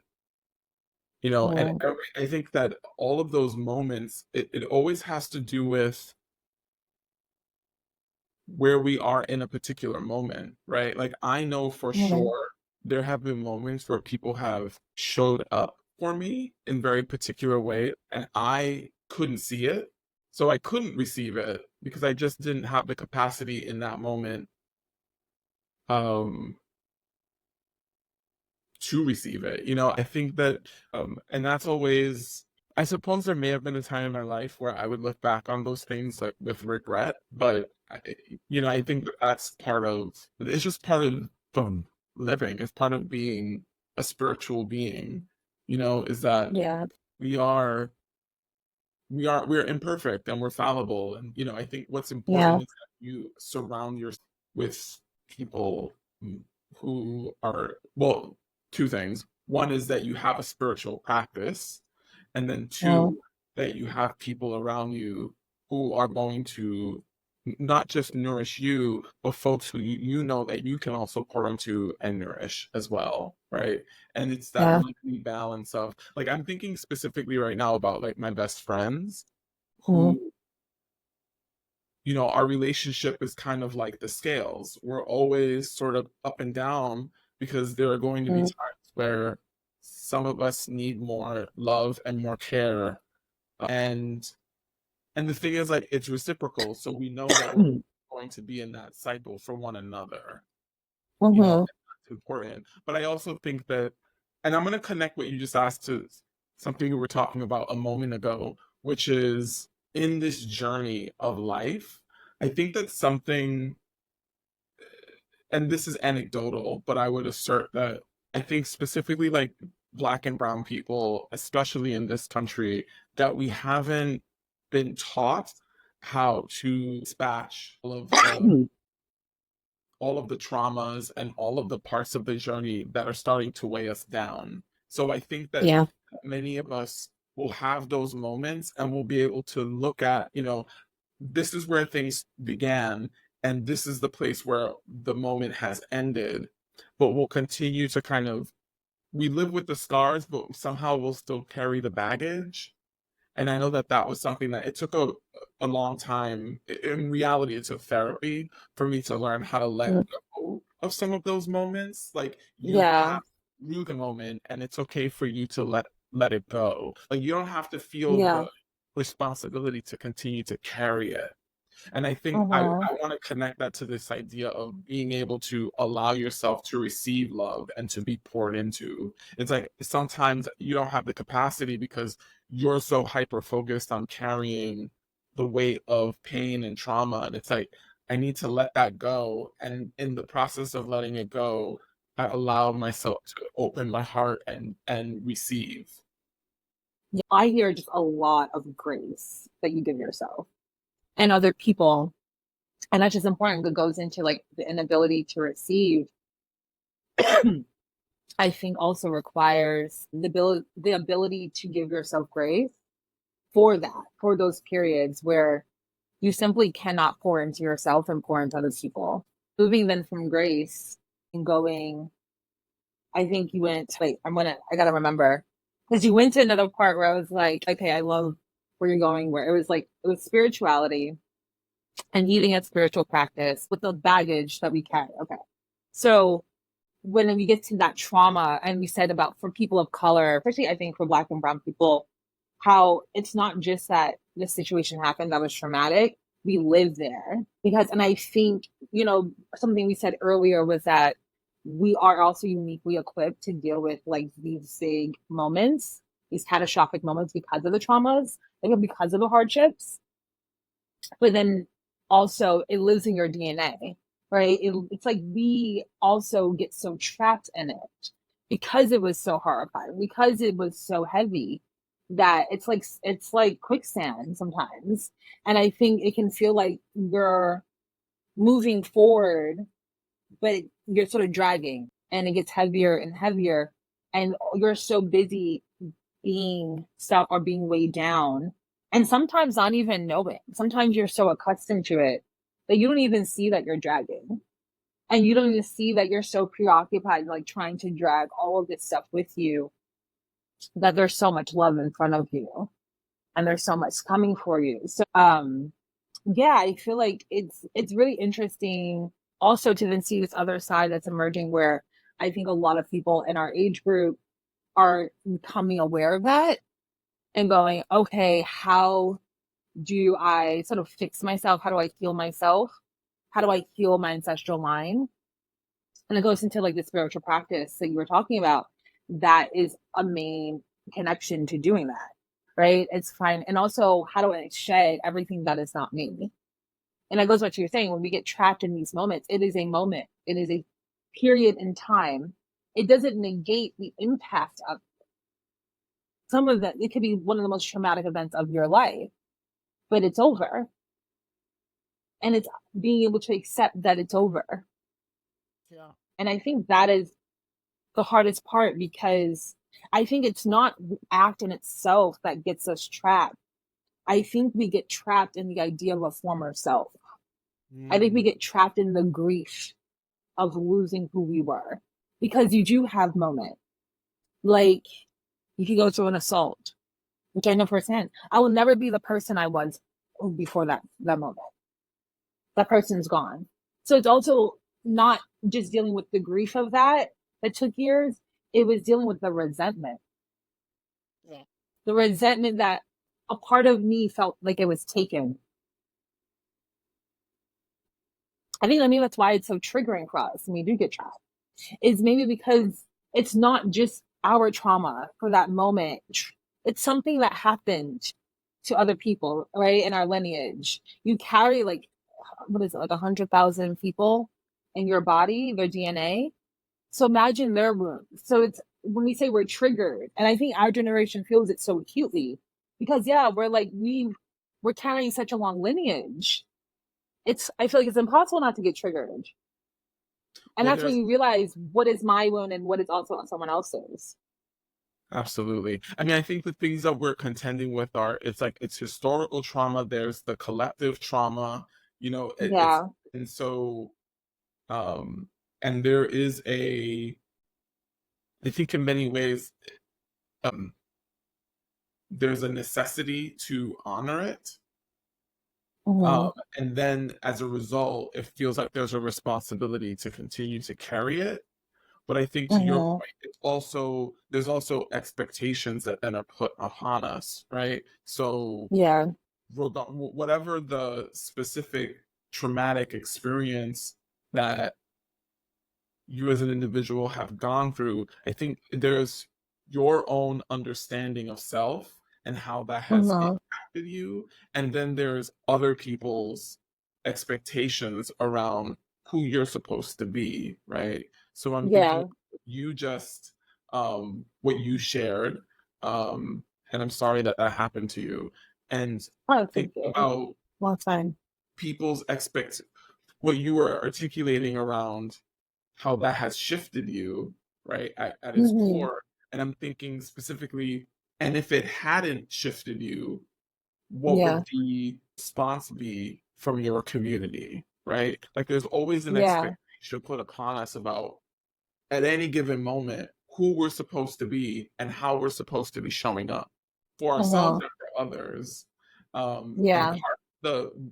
And Mm. I think that all of those moments, it always has to do with where we are in a particular moment, right? Like, I know for Mm. sure there have been moments where people have showed up for me in very particular way, and I couldn't see it. So I couldn't receive it because I just didn't have the capacity in that moment um to receive it. I think that and that's always, I suppose there may have been a time in my life where I would look back on those things like with regret, but I think that that's part of, it's just part of living. It's part of being a spiritual being, is that Yeah. we are we're imperfect and we're fallible. And I think what's Yeah. important is that you surround yourself with people who are, well, two things. One is that you have a spiritual practice, and then Mm, two, that you have people around you who are going to not just nourish you, but folks who you know that you can also pour into and nourish as well, right? And it's that yeah. lovely balance of, like, I'm thinking specifically right now about like my best friends Mm, who, our relationship is kind of like the scales. We're always sort of up and down because there are going to be mm, times where some of us need more love and more care. And the thing is, like, it's reciprocal. So we know that we're mm, going to be in that cycle for one another. And mhm, that's important. But I also think that, and I'm going to connect what you just asked to something we were talking about a moment ago, which is in this journey of life, I think that something, and this is anecdotal, but I would assert that I think specifically like Black and Brown people, especially in this country, that we haven't been taught how to dispatch all of the traumas and all of the parts of the journey that are starting to weigh us down. So I think that yeah. many of us will have those moments and we'll be able to look at, this is where things began and this is the place where the moment has ended. But we'll continue to kind of, we live with the scars, but somehow we'll still carry the baggage. And I know that that was something that it took a long time. In reality, it took therapy for me to learn how to let Mm, go of some of those moments. Like, you yeah. have through the moment, and it's okay for you to let it go. Like, you don't have to feel Yeah. the responsibility to continue to carry it. And I think Mhm. I want to connect that to this idea of being able to allow yourself to receive love and to be poured into. It's like sometimes you don't have the capacity because you're so hyper focused on carrying the weight of pain and trauma. And it's like, I need to let that go. And in the process of letting it go, I allow myself to open my heart and receive. Yeah, I hear just a lot of grace that you give yourself and other people. And that's just important. It goes into like the inability to receive, I think also requires the ability to give yourself grace for that, for those periods where you simply cannot pour into yourself and pour into other people. Moving then from grace and going, I think you went, wait, I gotta remember. Because you went to another part where I was like, okay, I love where you're going, where it was like, it was spirituality and eating at spiritual practice with the baggage that we carry. Okay. So when we get to that trauma and we said about for people of color, especially I think for Black and Brown people, how it's not just that this situation happened that was traumatic. We live there because, and I think, something we said earlier was that we are also uniquely equipped to deal with like these big moments, these catastrophic moments because of the traumas, like because of the hardships. But then also it lives in your DNA, right? It's like we also get so trapped in it because it was so horrifying, because it was so heavy that it's like quicksand sometimes. And I think it can feel like you're moving forward, but you're sort of dragging and it gets heavier and heavier. And you're so busy being stuck or being weighed down. And sometimes not even knowing. Sometimes you're so accustomed to it that you don't even see that you're dragging. And you don't even see that you're so preoccupied, like trying to drag all of this stuff with you, that there's so much love in front of you and there's so much coming for you. So yeah, I feel like it's really interesting also to then see this other side that's emerging where I think a lot of people in our age group are becoming aware of that and going, okay, how do I sort of fix myself? How do I heal myself? How do I heal my ancestral line? And it goes into like the spiritual practice that you were talking about. That is a main connection to doing that, right? It's fine. And also, how do I shed everything that is not me? And that goes back to you're saying when we get trapped in these moments, it is a moment, it is a period in time. It doesn't negate the impact of some of that, it could be one of the most traumatic events of your life, but it's over. And it's being able to accept that it's over. Yeah. And I think that is the hardest part, because I think it's not the act in itself that gets us trapped. I think we get trapped in the idea of a former self. I think we get trapped in the grief of losing who we were, because you do have moments like you could go through an assault, which I know firsthand. I will never be the person I was before that moment. That person's gone. So it's also not just dealing with the grief of that took years. It was dealing with the resentment. Yeah. The resentment that a part of me felt like it was taken. I think that's why it's so triggering for us when we do get trapped. Is maybe because it's not just our trauma for that moment. It's something that happened to other people, right? In our lineage. You carry like, what is it, like 100,000 people in your body, their DNA. So imagine their wounds. So it's when we say we're triggered, and I think our generation feels it so acutely, because we're like, we're carrying such a long lineage. I feel like it's impossible not to get triggered. And Well, that's when you realize what is my wound and what is also on someone else's. absolutely. I mean, I think the things that we're contending with it's historical trauma, there's the collective trauma, Yeah. and so, and there is I think in many ways, um, there's a necessity to honor it. Mhm. And then as a result, it feels like there's a responsibility to continue to carry it. But I think to your Mhm. point, there's also expectations that then are put upon us, right? So Yeah. whatever the specific traumatic experience that you as an individual have gone through, I think there's your own understanding of self and how that has Mhm. impacted you. And then there's other people's expectations around who you're supposed to be, right? So I'm thinking Yeah. you just what you shared, and I'm sorry that that happened to you. And Oh, think thank you. about Long time. people's what you were articulating around how that has shifted you, right, at its Mhm. core. And I'm thinking specifically, and if it hadn't shifted you, what Yeah. would the response be from your community, right? Like there's always an Yeah. expectation put upon us about at any given moment who we're supposed to be and how we're supposed to be showing up for ourselves Mhm. and for others. And Yeah.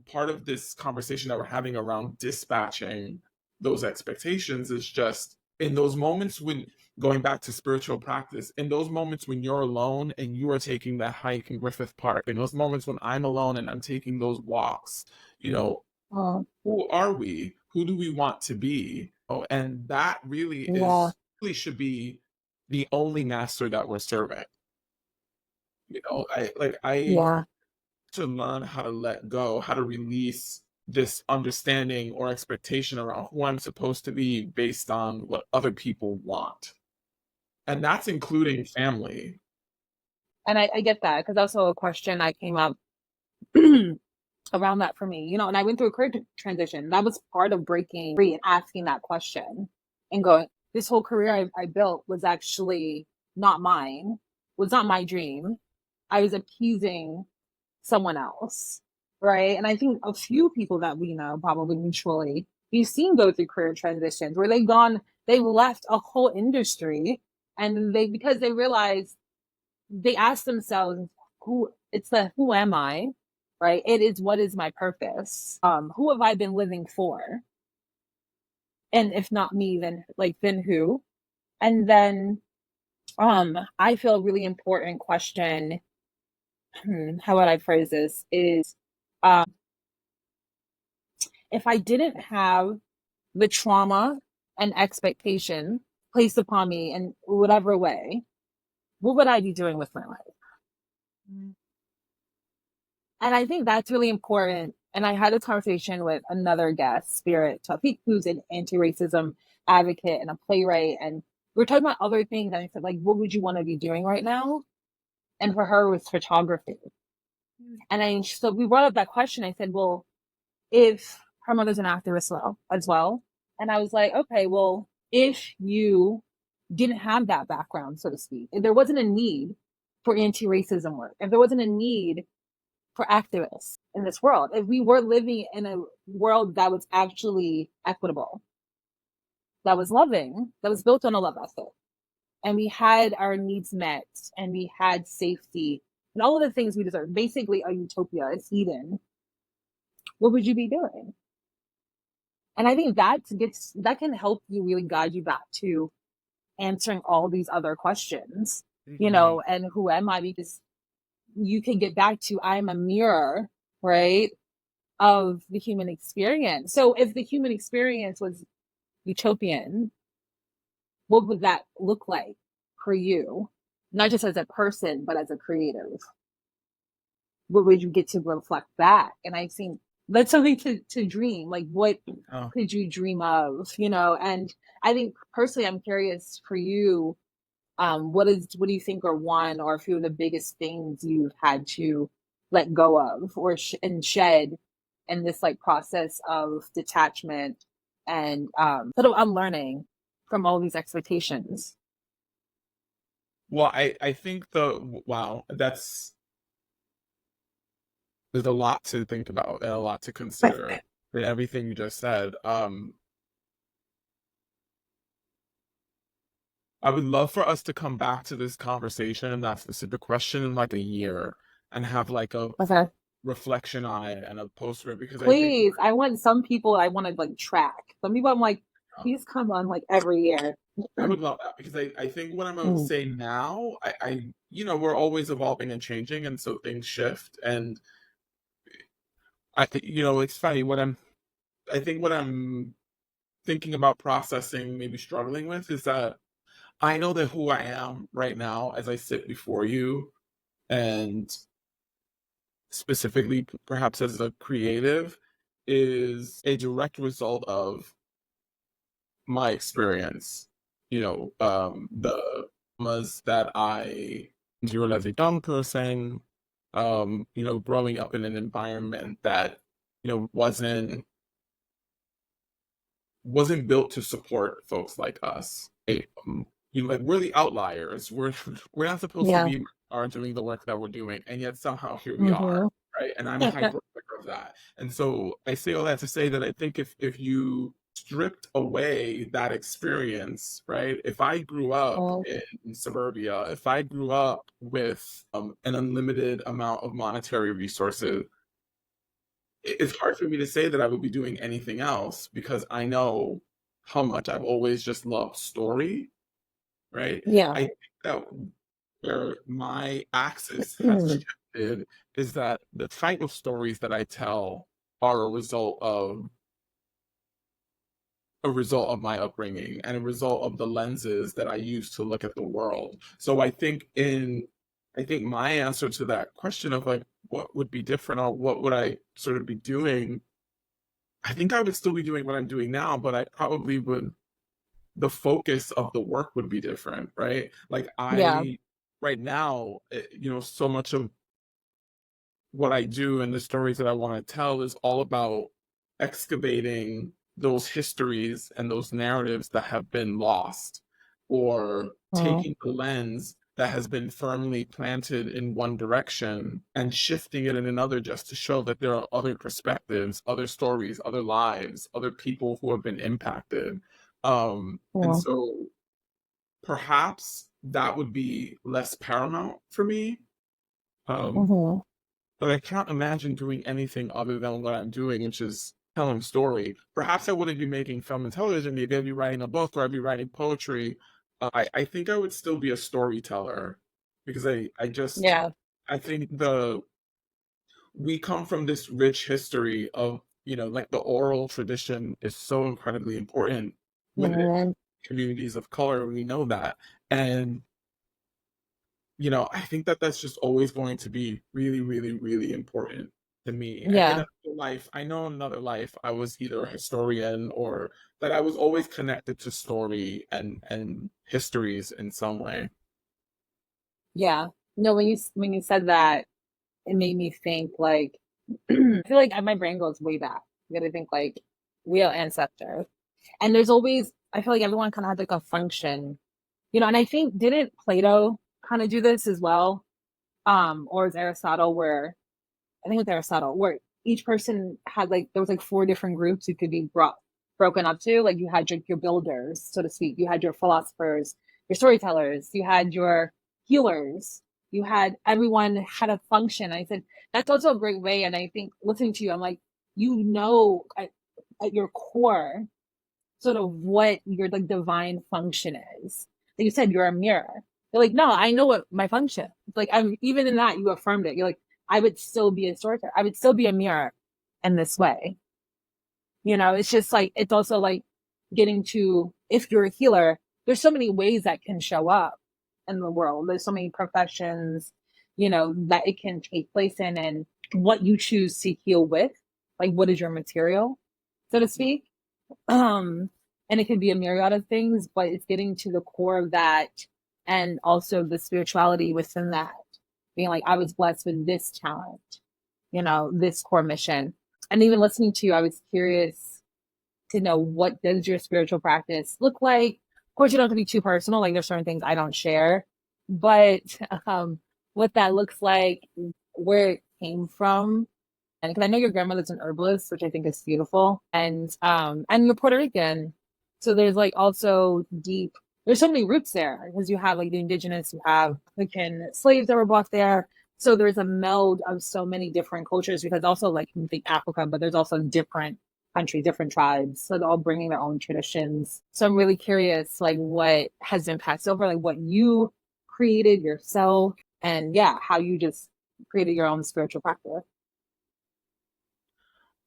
part of this conversation that we're having around dispatching those expectations is just in those moments when going back to spiritual practice, in those moments when you're alone and you are taking that hike in Griffith Park, in those moments when I'm alone and I'm taking those walks, you know, Mhm. who are we? Who do we want to be? Oh, and that Yeah. really should be the only master that we're serving. I Yeah. to learn how to let go, how to release this understanding or expectation around who I'm supposed to be based on what other people want. And that's including family. And I get that, because also a question I came up around that for me, and I went through a career transition. That was part of breaking free and asking that question and going, this whole career I built was actually not mine, was not my dream. I was appeasing someone else, right? And I think a few people that we know, probably mutually, we've seen go through career transitions where they left a whole industry, and because they realized, they ask themselves, who am I, right? It is, what is my purpose? Who have I been living for? And if not me, then who? And then I feel a really important question, how would I phrase this, is um if I didn't have the trauma and expectation placed upon me in whatever way, what would I be doing with my life? And I think that's really important. And I had a conversation with another guest, Spirit Tawfiq, who's an anti-racism advocate and a playwright. And we are talking about other things. And I said, like, what would you want to be doing right now? and for her it was photography. And so we brought up that question. I said, well, if her mother's an actor as well, and I was like, okay, well, if you didn't have that background, so to speak, if there wasn't a need for anti-racism work, if there wasn't a need for activists in this world, if we were living in a world that was actually equitable, that was loving, that was built on a love ethic, and we had our needs met, and we had safety, and all of the things we deserve, basically a utopia, it's Eden, what would you be doing? And I think that can help you really guide you back to answering all these other questions, and who am I? Because you can get back to, I'm a mirror, right, of the human experience. So if the human experience was utopian, what would that look like for you? Not just as a person, but as a creative. What would you get to reflect back? And I've seen that's something to dream. Like, what could you dream of? And I think personally, I'm curious for you, what do you think are one or a few of the biggest things you've had to let go of or and shed in this like process of detachment and sort of unlearning from all these expectations? Well, I think wow, there's a lot to think about and a lot to consider in everything you just said. I would love for us to come back to this conversation, that specific question, in like a year and have like a Okay. reflection on it and a post because Please, I want some people I want to like track. Some people I'm like, please come on like every year. I would love that because I think what I'm going to say now, we're always evolving and changing, and so things shift. And I think, it's funny I think what I'm thinking about processing, maybe struggling with, is that I know that who I am right now as I sit before you, and specifically perhaps as a creative, is a direct result of my experience. The traumas that I endured as a young person, growing up in an environment that, wasn't built to support folks like us. Like, we're the outliers. We're not supposed to be are doing the work that we're doing, and yet somehow here we are, right? And I'm a hyper aware of that. And so I say all that to say that I think if you stripped away that experience, right? If I grew up in suburbia, if I grew up with an unlimited amount of monetary resources, it's hard for me to say that I would be doing anything else because I know how much I've always just loved story, right? Yeah. I think that where my axis has shifted is that the type of stories that I tell are a result of my upbringing and a result of the lenses that I use to look at the world. So I think my answer to that question of like what would be different or what would I sort of be doing, I think I would still be doing what I'm doing now, but I probably would, the focus of the work would be different, right? Like right now, so much of what I do and the stories that I want to tell is all about excavating those histories and those narratives that have been lost, or taking the lens that has been firmly planted in one direction and shifting it in another just to show that there are other perspectives, other stories, other lives, other people who have been impacted. And so perhaps that would be less paramount for me. But I can't imagine doing anything other than what I'm doing, which is telling story. Perhaps I wouldn't be making film and television. Maybe I'd be writing a book or I'd be writing poetry. I think I would still be a storyteller because I think we come from this rich history of, like the oral tradition is so incredibly important within communities of color. We know that. And I think that that's just always going to be really, really, really important to me. And in another life, I know in another life, I was either a historian or that I was always connected to story and histories in some way. Yeah. No, when you said that, it made me think like I feel like my brain goes way back. You gotta think like real ancestors. And there's always I feel like everyone kind of had like a function, you know, and I think didn't Plato kind of do this as well? Or is Aristotle where I think with Aristotle, where each person had like there was like four different groups you could be broken up to. Like you had your builders, so to speak. You had your philosophers, your storytellers. You had your healers. You had everyone had a function. I said that's also a great way. And I think listening to you, I'm like, you know, at your core, sort of what your like divine function is. Like you said, you're a mirror. You're like, no, I know what my function. Like I'm even in that you affirmed it. You're like, I would still be a storyteller. I would still be a mirror in this way. You know, it's just like it's also like getting to if you're a healer, there's so many ways that can show up in the world. There's so many professions, you know, that it can take place in and what you choose to heal with. Like what is your material, so to speak? Um, and it can be a myriad of things, but it's getting to the core of that and also the spirituality within that. Being like, I was blessed with this talent, you know, this core mission. And even listening to you, I was curious to know what does your spiritual practice look like? Of course, you don't have to be too personal. Like there's certain things I don't share, but what that looks like, where it came from, and because I know your grandmother's an herbalist, which I think is beautiful, and you're Puerto Rican, so there's like also deep. There's so many roots there because you have like the indigenous, you have African slaves that were brought there. So there's a meld of so many different cultures because also like you think Africa, but there's also different countries, different tribes, so they're all bringing their own traditions. So I'm really curious, like what has been passed over, like what you created yourself, and yeah, how you just created your own spiritual practice.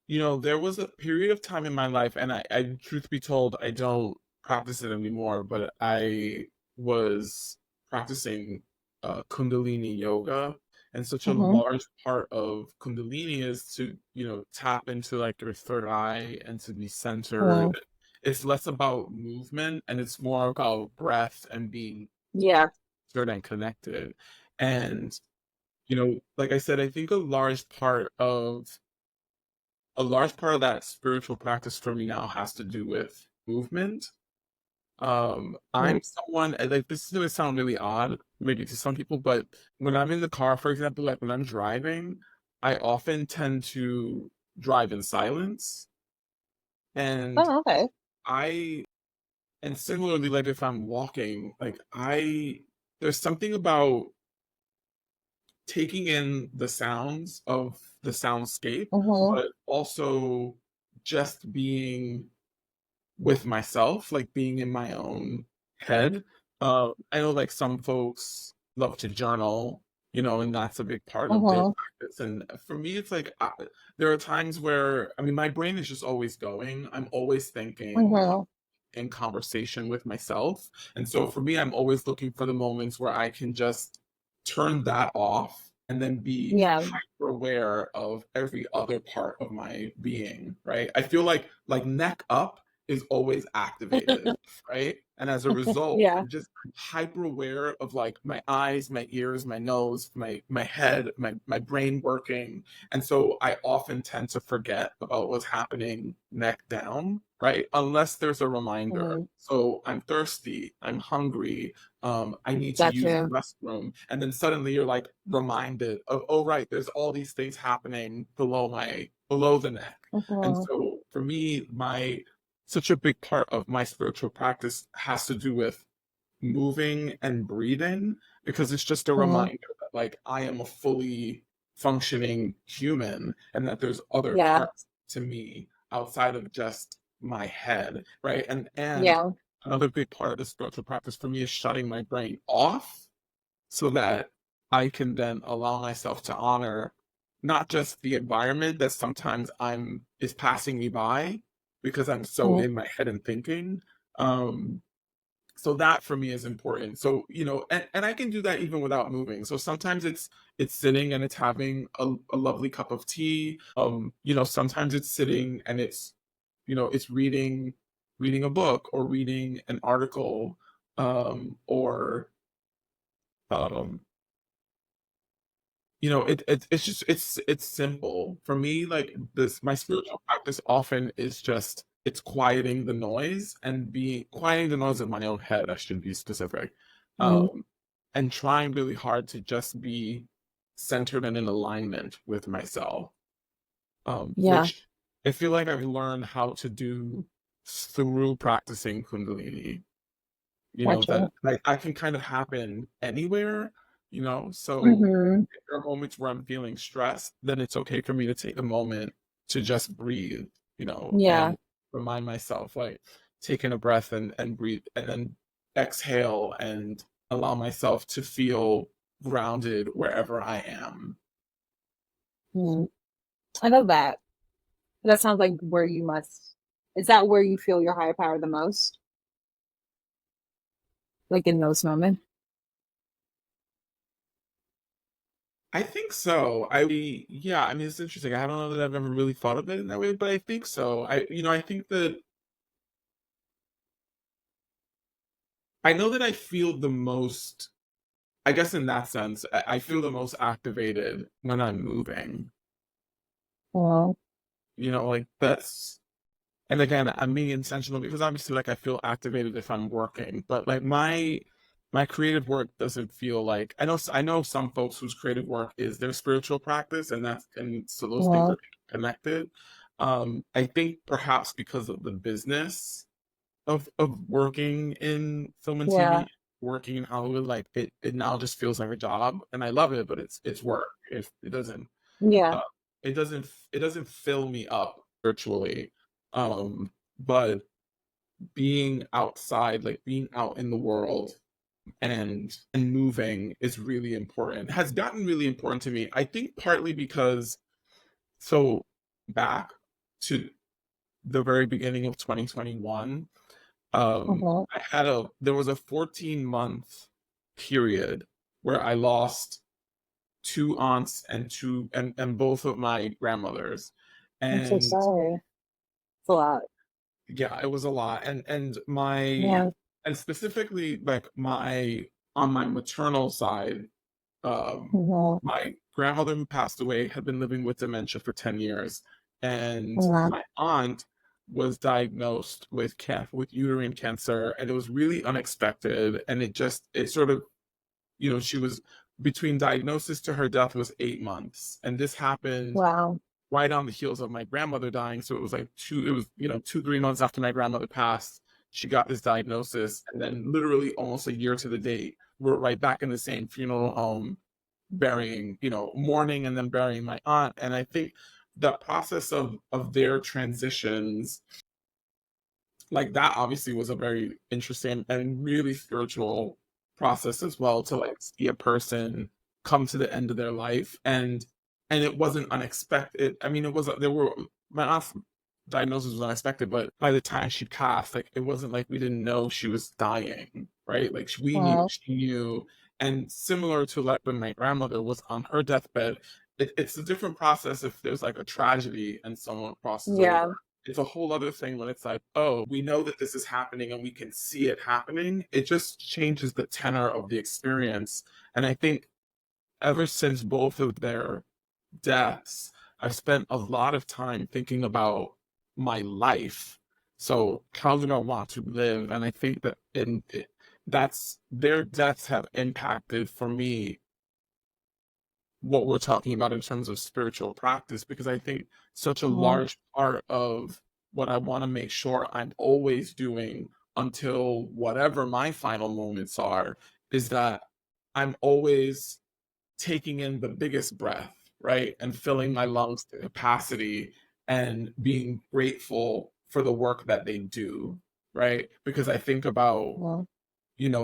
There was a period of time in my life, and truth be told, I don't practice it anymore, but I was practicing Kundalini yoga. And such a Mm-hmm. large part of Kundalini is to, tap into like your third eye and to be centered. Mm-hmm. It's less about movement and it's more about breath and being Yeah. centered and connected. And, like I said, I think a large part of that spiritual practice for me now has to do with movement. I'm someone, and, like, this is gonna sound really odd, maybe to some people, but when I'm in the car, for example, like when I'm driving, I often tend to drive in silence. And Oh, okay. I, and similarly, like if I'm walking, like there's something about taking in the sounds of the soundscape, Mm-hmm. but also just being with myself, like being in my own head. I know like some folks love to journal, and that's a big part of their Mm-hmm. practice. And for me, it's like there are times where, I mean, my brain is just always going. I'm always thinking Mm-hmm. in conversation with myself. And so for me, I'm always looking for the moments where I can just turn that off and then be Yeah. hyper aware of every other part of my being, right? I feel like neck up is always activated, right? And as a result, Yeah. I'm just hyper aware of like my eyes, my ears, my nose, my head, my brain working. And so I often tend to forget about what's happening neck down, right? Unless there's a reminder. Mm-hmm. So I'm thirsty, I'm hungry, I need to use the Gotcha. restroom. And then suddenly you're like reminded of, oh right, there's all these things happening below the neck. And Mm-hmm. so for me, my such a big part of my spiritual practice has to do with moving and breathing because it's just a Mm-hmm. reminder that like I am a fully functioning human and that there's other Yeah. parts to me outside of just my head, right? And Yeah. another big part of the spiritual practice for me is shutting my brain off so that I can then allow myself to honor not just the environment that sometimes I'm is passing me by because I'm so Mm-hmm. in my head and thinking. Um, so that for me is important. So, and I can do that even without moving. So sometimes it's sitting and it's having a lovely cup of tea. Sometimes it's sitting and it's reading a book or reading an article, or um it's just it's simple for me. Like this, my spiritual practice often is just it's quieting the noise in my own head. I should be specific, Mm, um, and trying really hard to just be centered and in alignment with myself. yeah, Which I feel like I've learned how to do through practicing Kundalini. gotcha. That like I can kind of happen anywhere, so Hmm. if there are moments where I'm feeling stressed, then it's okay for me to take a moment to just breathe, Yeah. and remind myself, like, taking a breath and breathe and then exhale and allow myself to feel grounded wherever I am. Mm. I love that. That sounds like where you must. Is that where you feel your higher power the most? Like in those moments? I think so. Yeah, I mean, it's interesting. I don't know that I've ever really thought of it in that way, but I think so. I think that I know that I feel the most, I guess in that sense, I feel the most activated when I'm moving. Well, Like and again, I'm being intentional because obviously, like, I feel activated if I'm working, but like my creative work doesn't feel like I know some folks whose creative work is their spiritual practice, and so those things are well, connected. I think perhaps because of the business of working in film and yeah, TV, working in Hollywood, like it now just feels like a job, and I love it, but it's work. It doesn't yeah. uh, it doesn't fill me up virtually. But being outside, like being out in the world and moving is really important. Has gotten really important to me. I think partly because so back to the very beginning of 2021, Uh-huh. there was a 14-month period where I lost two aunts and both of my grandmothers. I'm so And sorry. It's a lot. yeah, it was a lot. Yeah. And specifically like my on my maternal side, um, Uh-huh. my grandmother who passed away had been living with dementia for 10 years. And Uh-huh. my aunt was diagnosed with uterine cancer, and it was really unexpected. And it sort of, she was between diagnosis to her death was 8 months. And this happened Wow. right on the heels of my grandmother dying. So it was like 2, 3 months after my grandmother passed, she got this diagnosis. And then literally almost a year to the date, we're right back in the same funeral home, mourning and then burying my aunt. And I think the process of their transitions, like that obviously was a very interesting and really spiritual process as well, to like see a person come to the end of their life. And it wasn't unexpected. I mean, it was there were my aunt's diagnosis was unexpected, but by the time she passed, like it wasn't like we didn't know she was dying, right? Like we knew, Well, she knew. And similar to like when my grandmother was on her deathbed, it's a different process if there's like a tragedy and someone crosses over. yeah. It's a whole other thing when it's like, oh, we know that this is happening and we can see it happening. It just changes the tenor of the experience. And I think ever since both of their deaths, I've spent a lot of time thinking about my life. So how do I want to live? And I think that that's their deaths have impacted for me what we're talking about in terms of spiritual practice, because I think such a Uh-huh. large part of what I want to make sure I'm always doing until whatever my final moments are is that I'm always taking in the biggest breath, right? And filling my lungs to capacity and being grateful for the work that they do, right? Because I think about Well,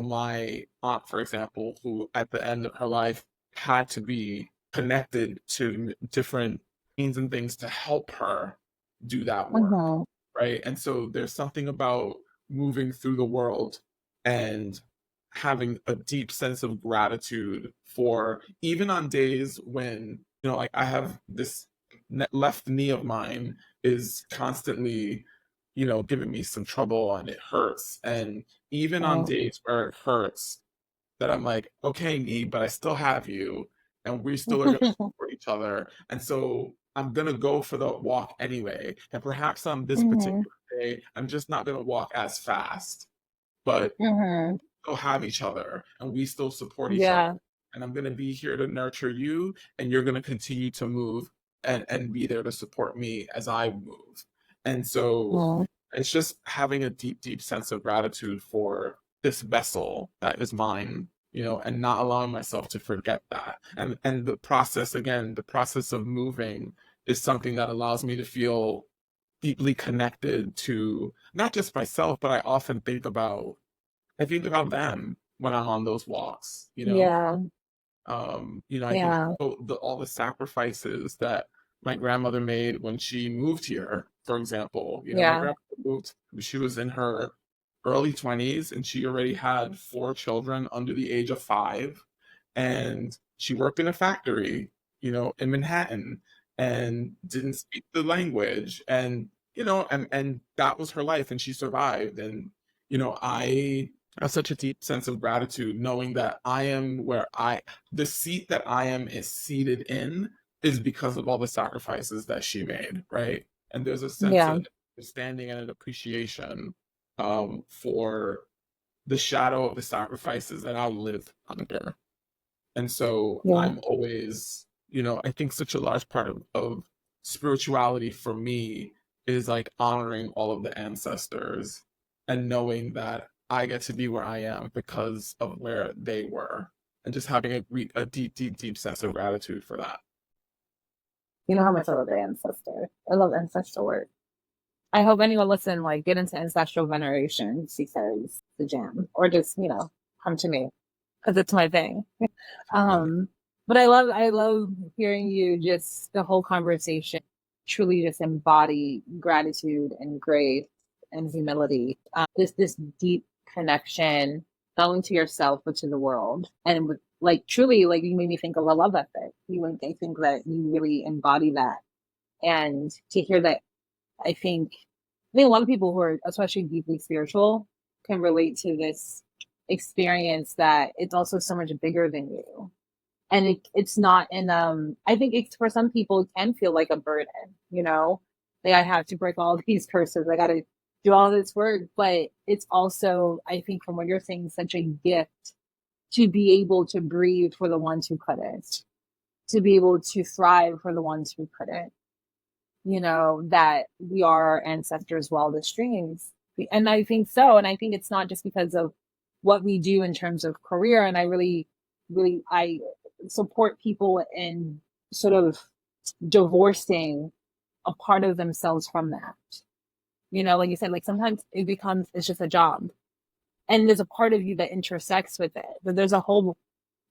my aunt, for example, who at the end of her life had to be connected to different means and things to help her do that work, uh-huh. right? And so there's something about moving through the world and having a deep sense of gratitude for even on days when, like I have this left knee of mine is constantly, giving me some trouble and it hurts. And even on Well, days where it hurts, that I'm like, okay, knee, but I still have you. and we still are going to support each other. And so I'm going to go for the walk anyway. And perhaps on this Hmm. particular day, I'm just not going to walk as fast, but Hmm. still have each other and we still support each other. Yeah. And I'm going to be here to nurture you, and you're going to continue to move and be there to support me as I move. And so Mm. it's just having a deep, deep sense of gratitude for this vessel that is mine, and not allowing myself to forget that. And the process, again, the process of moving is something that allows me to feel deeply connected to not just myself, but I think about them when I'm on those walks. Yeah. I think Yeah. all the sacrifices that my grandmother made when she moved here, for example. My Yeah. grandmother moved, she was in her early 20s and she already had 4 children under the age of 5. And she worked in a factory, in Manhattan, and didn't speak the language. And that was her life, and she survived. And, I have such a deep sense of gratitude knowing that I am the seat that I am is seated in is because of all the sacrifices that she made, right? And there's a sense Yeah. of understanding and an appreciation for the shadow of the sacrifices that I live under. And so Yeah. I'm always, I think such a large part of spirituality for me is like honoring all of the ancestors and knowing that I get to be where I am because of where they were, and just having a deep, deep, deep sense of gratitude for that. You know how much I love the ancestor. I love ancestral work. I hope anyone listen, like, get into ancestral veneration because the jam, or just, come to me because it's my thing. Um, but I love hearing you just the whole conversation truly just embody gratitude and grace and humility. This deep connection, not only to yourself but to the world, and with, like, truly, like, you made me think of a love ethic. I think that you really embody that, and to hear that, I think a lot of people who are especially deeply spiritual can relate to this experience, that it's also so much bigger than you. And it's not in I think it's, for some people, it can feel like a burden, like, I have to break all these curses, I gotta do all this work. But it's also, I think, from what you're saying, such a gift to be able to breathe for the ones who couldn't, to be able to thrive for the ones who couldn't, that we are our ancestors' wildest dreams. And I think so. And I think it's not just because of what we do in terms of career. And I really, really, I support people in sort of divorcing a part of themselves from that. Like you said, like, sometimes it's just a job. And there's a part of you that intersects with it. But there's a whole,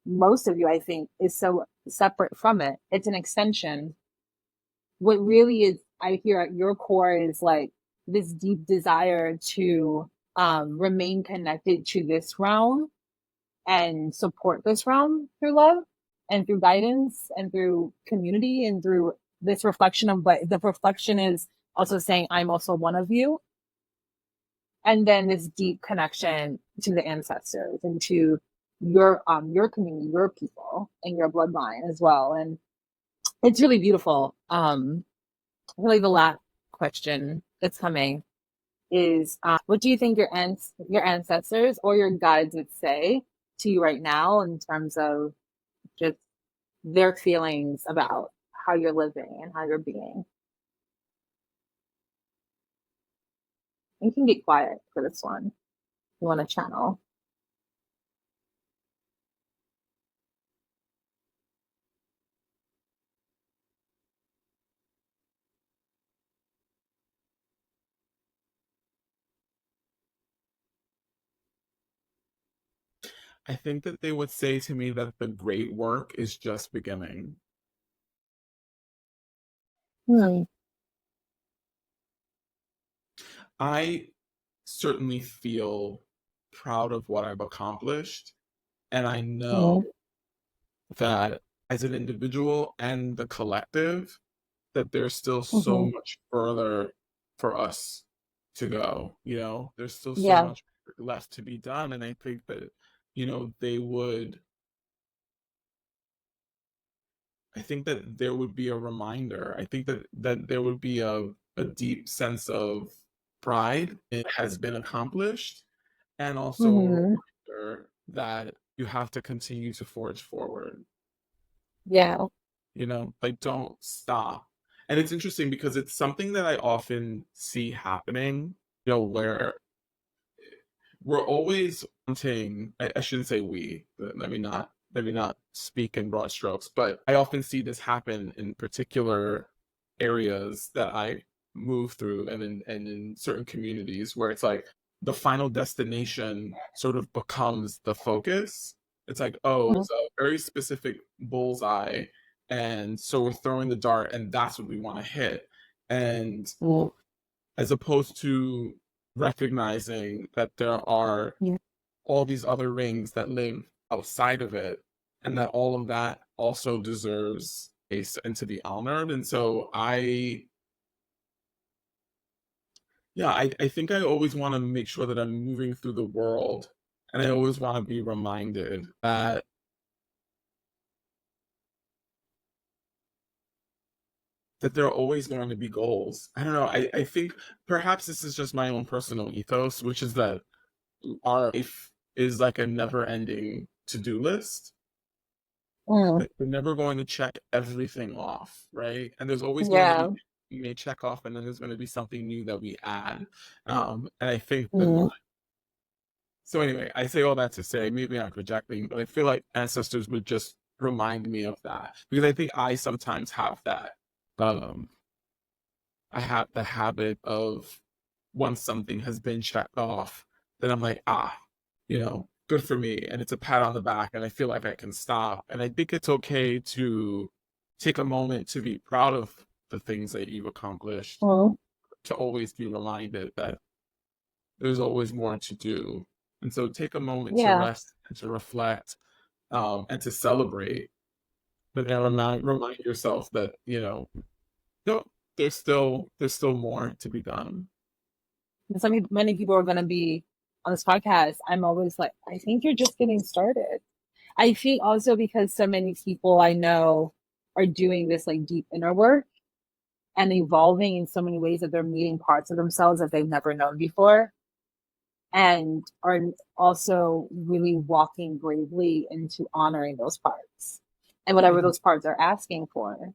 most of you, I think, is so separate from it. It's an extension. What really is, I hear at your core, is like this deep desire to remain connected to this realm and support this realm through love and through guidance and through community and through this reflection of, but the reflection is also saying, I'm also one of you. And then this deep connection to the ancestors and to your community, your people, and your bloodline as well. And it's really beautiful. Really, the last question that's coming is, what do you think your ancestors or your guides would say to you right now in terms of just their feelings about how you're living and how you're being? You can get quiet for this one. You want to channel. I think that they would say to me that the great work is just beginning. Hmm. I certainly feel proud of what I've accomplished, and I know Hmm. that as an individual and the collective, that there's still so Hmm. much further for us to go. There's still so Yeah. much left to be done. And I think that, they would I think that there would be a reminder. I think that there would be a deep sense of pride it has been accomplished, and also a Hmm. reminder that you have to continue to forge forward. Yeah. Like, don't stop. And it's interesting because it's something that I often see happening, where we're always wanting, I shouldn't say we, but let me not speak in broad strokes, but I often see this happen in particular areas that I move through, and in certain communities where it's like the final destination sort of becomes the focus. It's like, oh, Mhm. it's a very specific bullseye, and so we're throwing the dart and that's what we want to hit. And Mm. as opposed to recognizing that there are Yeah. all these other rings that live outside of it, and that all of that also deserves a and to be honored. And so I think I always want to make sure that I'm moving through the world, and I always want to be reminded that there are always going to be goals. I don't know. I think perhaps this is just my own personal ethos, which is that our life is like a never ending to-do list. Mm. Like, we're never going to check everything off, right? And there's always going to be Yeah. we may check off, and then there's going to be something new that we add. And I think that, Mm. so anyway, I say all that to say, maybe I'm projecting, but I feel like ancestors would just remind me of that, because I think I sometimes have that. Um, I have the habit of, once something has been checked off, then I'm like, good for me. And it's a pat on the back, and I feel like I can stop. And I think it's okay to take a moment to be proud of the things that you've accomplished, Mm. to always be reminded that there's always more to do. And so take a moment to Yeah. rest and to reflect, and to celebrate, but then remind yourself that, no, there's still more to be done. Many people are going to be on this podcast. I'm always like, I think you're just getting started. I think also because so many people I know are doing this like deep inner work and evolving in so many ways that they're meeting parts of themselves that they've never known before, and are also really walking bravely into honoring those parts and whatever Mhm. those parts are asking for.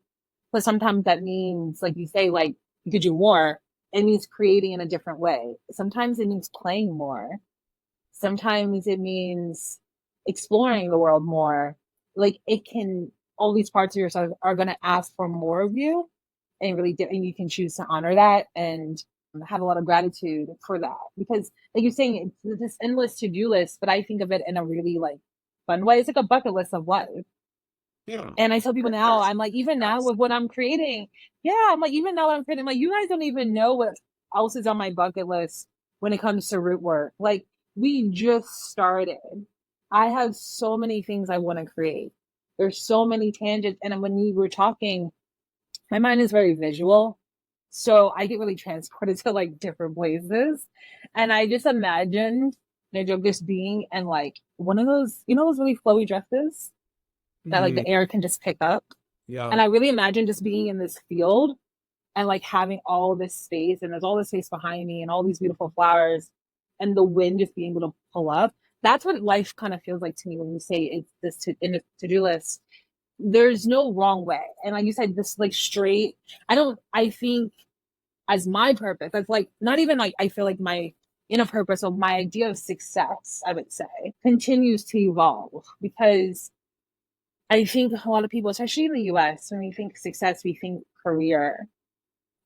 But sometimes that means, like you say, like you could do more. It means creating in a different way. Sometimes it means playing more. Sometimes it means exploring the world more. Like it can, all these parts of yourself are going to ask for more of you, and really, and you can choose to honor that and have a lot of gratitude for that. Because, like you're saying, it's this endless to do list, but I think of it in a really like fun way. It's like a bucket list of life. Yeah. And I tell people now, I'm like, even now with what I'm creating, yeah, I'm like, even now I'm creating, like, you guys don't even know what else is on my bucket list when it comes to root work. Like, we just started. I have so many things I want to create. There's so many tangents. And when you were talking, my mind is very visual. So I get really transported to like different places. And I just imagined the joke just being in like one of those, those really flowy dresses that like Mhm. the air can just pick up. Yeah. And I really imagine just being in this field and like having all this space, and there's all this space behind me and all these beautiful flowers and the wind just being able to pull up. That's what life kind of feels like to me when you say it's this in a to-do list. There's no wrong way. And like you said, this like straight, I think as my purpose, that's like not even like I feel like my inner purpose or my idea of success, I would say, continues to evolve because I think a lot of people, especially in the US, when we think success, we think career.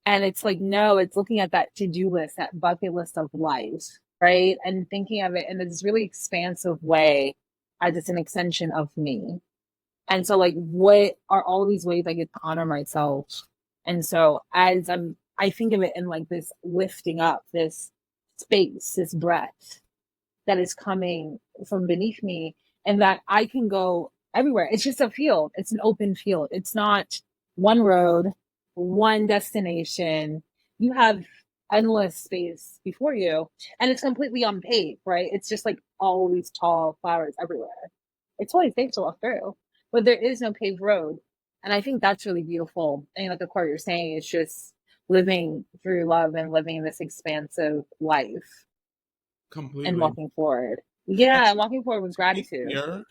And it's like, no, it's looking at that to do list, that bucket list of life, right? And thinking of it in this really expansive way as it's an extension of me. And so, like, what are all these ways I get to honor myself? And so, I think of it in like this lifting up, this space, this breath that is coming from beneath me, and that I can go everywhere. It's just a field. It's an open field. It's not one road, one destination. You have endless space before you, and it's completely unpaved, right? It's just like all these tall flowers everywhere. It's totally safe to walk through, but there is no paved road. And I think that's really beautiful. And like the quote you're saying, it's just living through love and living this expansive life and Completely. walking forward. Yeah, and Actually, walking forward with gratitude. here,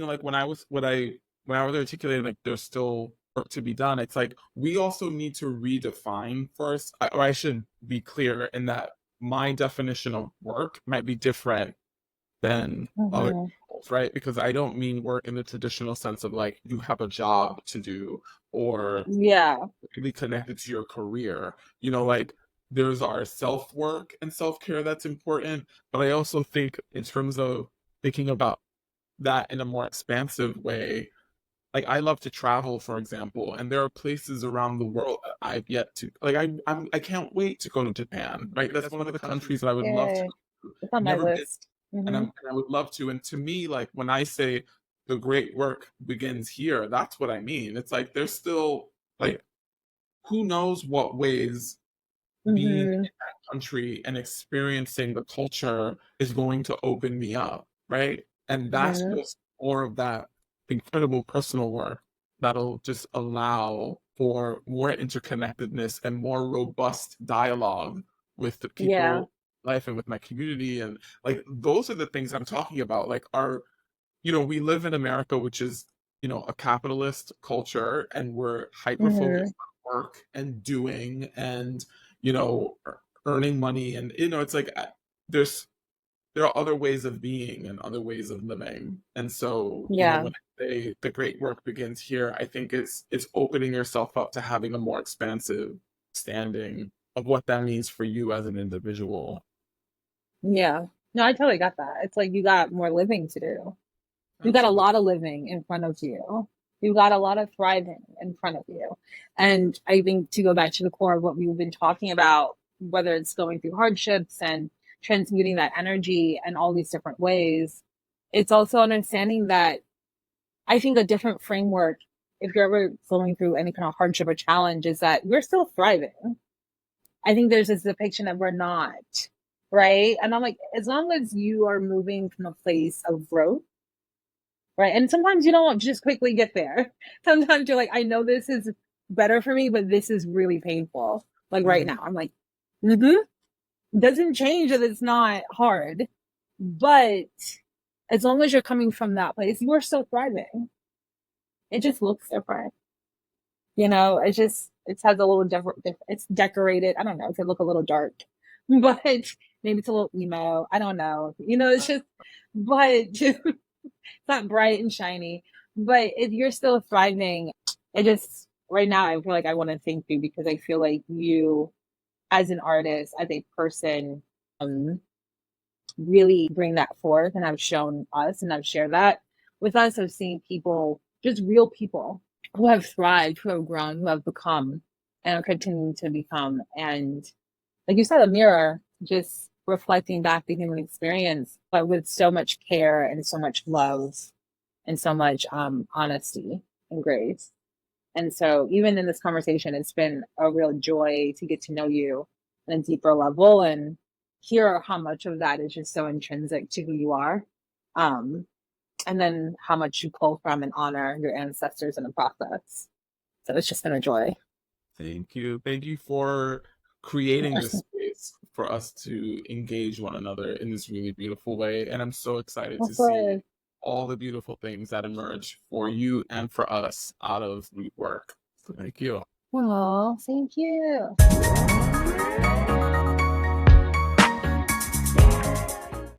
like when I was articulating, like there's still work to be done. It's like we also need to redefine first, or I should be clear in that my definition of work might be different than other Hmm. people's, right? Because I don't mean work in the traditional sense of like you have a job to do or Yeah. really connected to your career. Like there's our self work and self care that's important, but I also think in terms of thinking about that in a more expansive way. Like I love to travel, for example, and there are places around the world that I've yet to like. I can't wait to go to Japan. Right, that's one of the countries that I would love to. Yay. It's on my Never been, list. and I would love to. And to me, like when I say the great work begins here, that's what I mean. It's like there's still like who knows what ways being in Hmm. that country and experiencing the culture is going to open me up, right? And that's Hmm. just more of that incredible personal work that'll just allow for more interconnectedness and more robust dialogue with the Yeah. people life and with my community. And like those are the things I'm talking about. Like we live in America, which is, a capitalist culture, and we're hyper Hmm. focused on work and doing and, you know, earning money. And, it's like there's, there are other ways of being and other ways of living. And so, Yeah. when I say the great work begins here, I think it's opening yourself up to having a more expansive standing of what that means for you as an individual. Yeah. No, I totally got that. It's like you got more living to do. You got a Absolutely. lot of living in front of you. You got a lot of thriving in front of you. And I think to go back to the core of what we've been talking about, whether it's going through hardships and transmuting that energy and all these different ways, it's also understanding that I think a different framework, if you're ever going through any kind of hardship or challenge, is that we're still thriving. I think there's this depiction that we're not, right? And I'm like, as long as you are moving from a place of growth, right? And sometimes you don't just quickly get there. Sometimes you're like, I know this is better for me, but this is really painful. Like right Mhm. now, I'm like, mm-hmm. Doesn't change that it's not hard. But as long as you're coming from that place, you are still thriving. It just looks different. It has a little different, it's decorated. I don't know. It could look a little dark, but maybe it's a little emo. I don't know. It's just, but it's not bright and shiny. But if you're still thriving, right now, I feel like I want to thank you because I feel like you, as an artist, as a person, really bring that forth and have shown us and have shared that with us of seeing people, just real people who have thrived, who have grown, who have become and are continuing to become. And like you said, a mirror, just reflecting back the human experience, but with so much care and so much love and so much honesty and grace. And so even in this conversation, it's been a real joy to get to know you on a deeper level and hear how much of that is just so intrinsic to who you are. Um, and then how much you pull from and honor your ancestors in the process. So it's just been a joy. Thank you. Thank you for creating this space for us to engage one another in this really beautiful way. And I'm so excited to Of see course. all the beautiful things that emerge for you and for us out of Root work. So thank you. Well, thank you.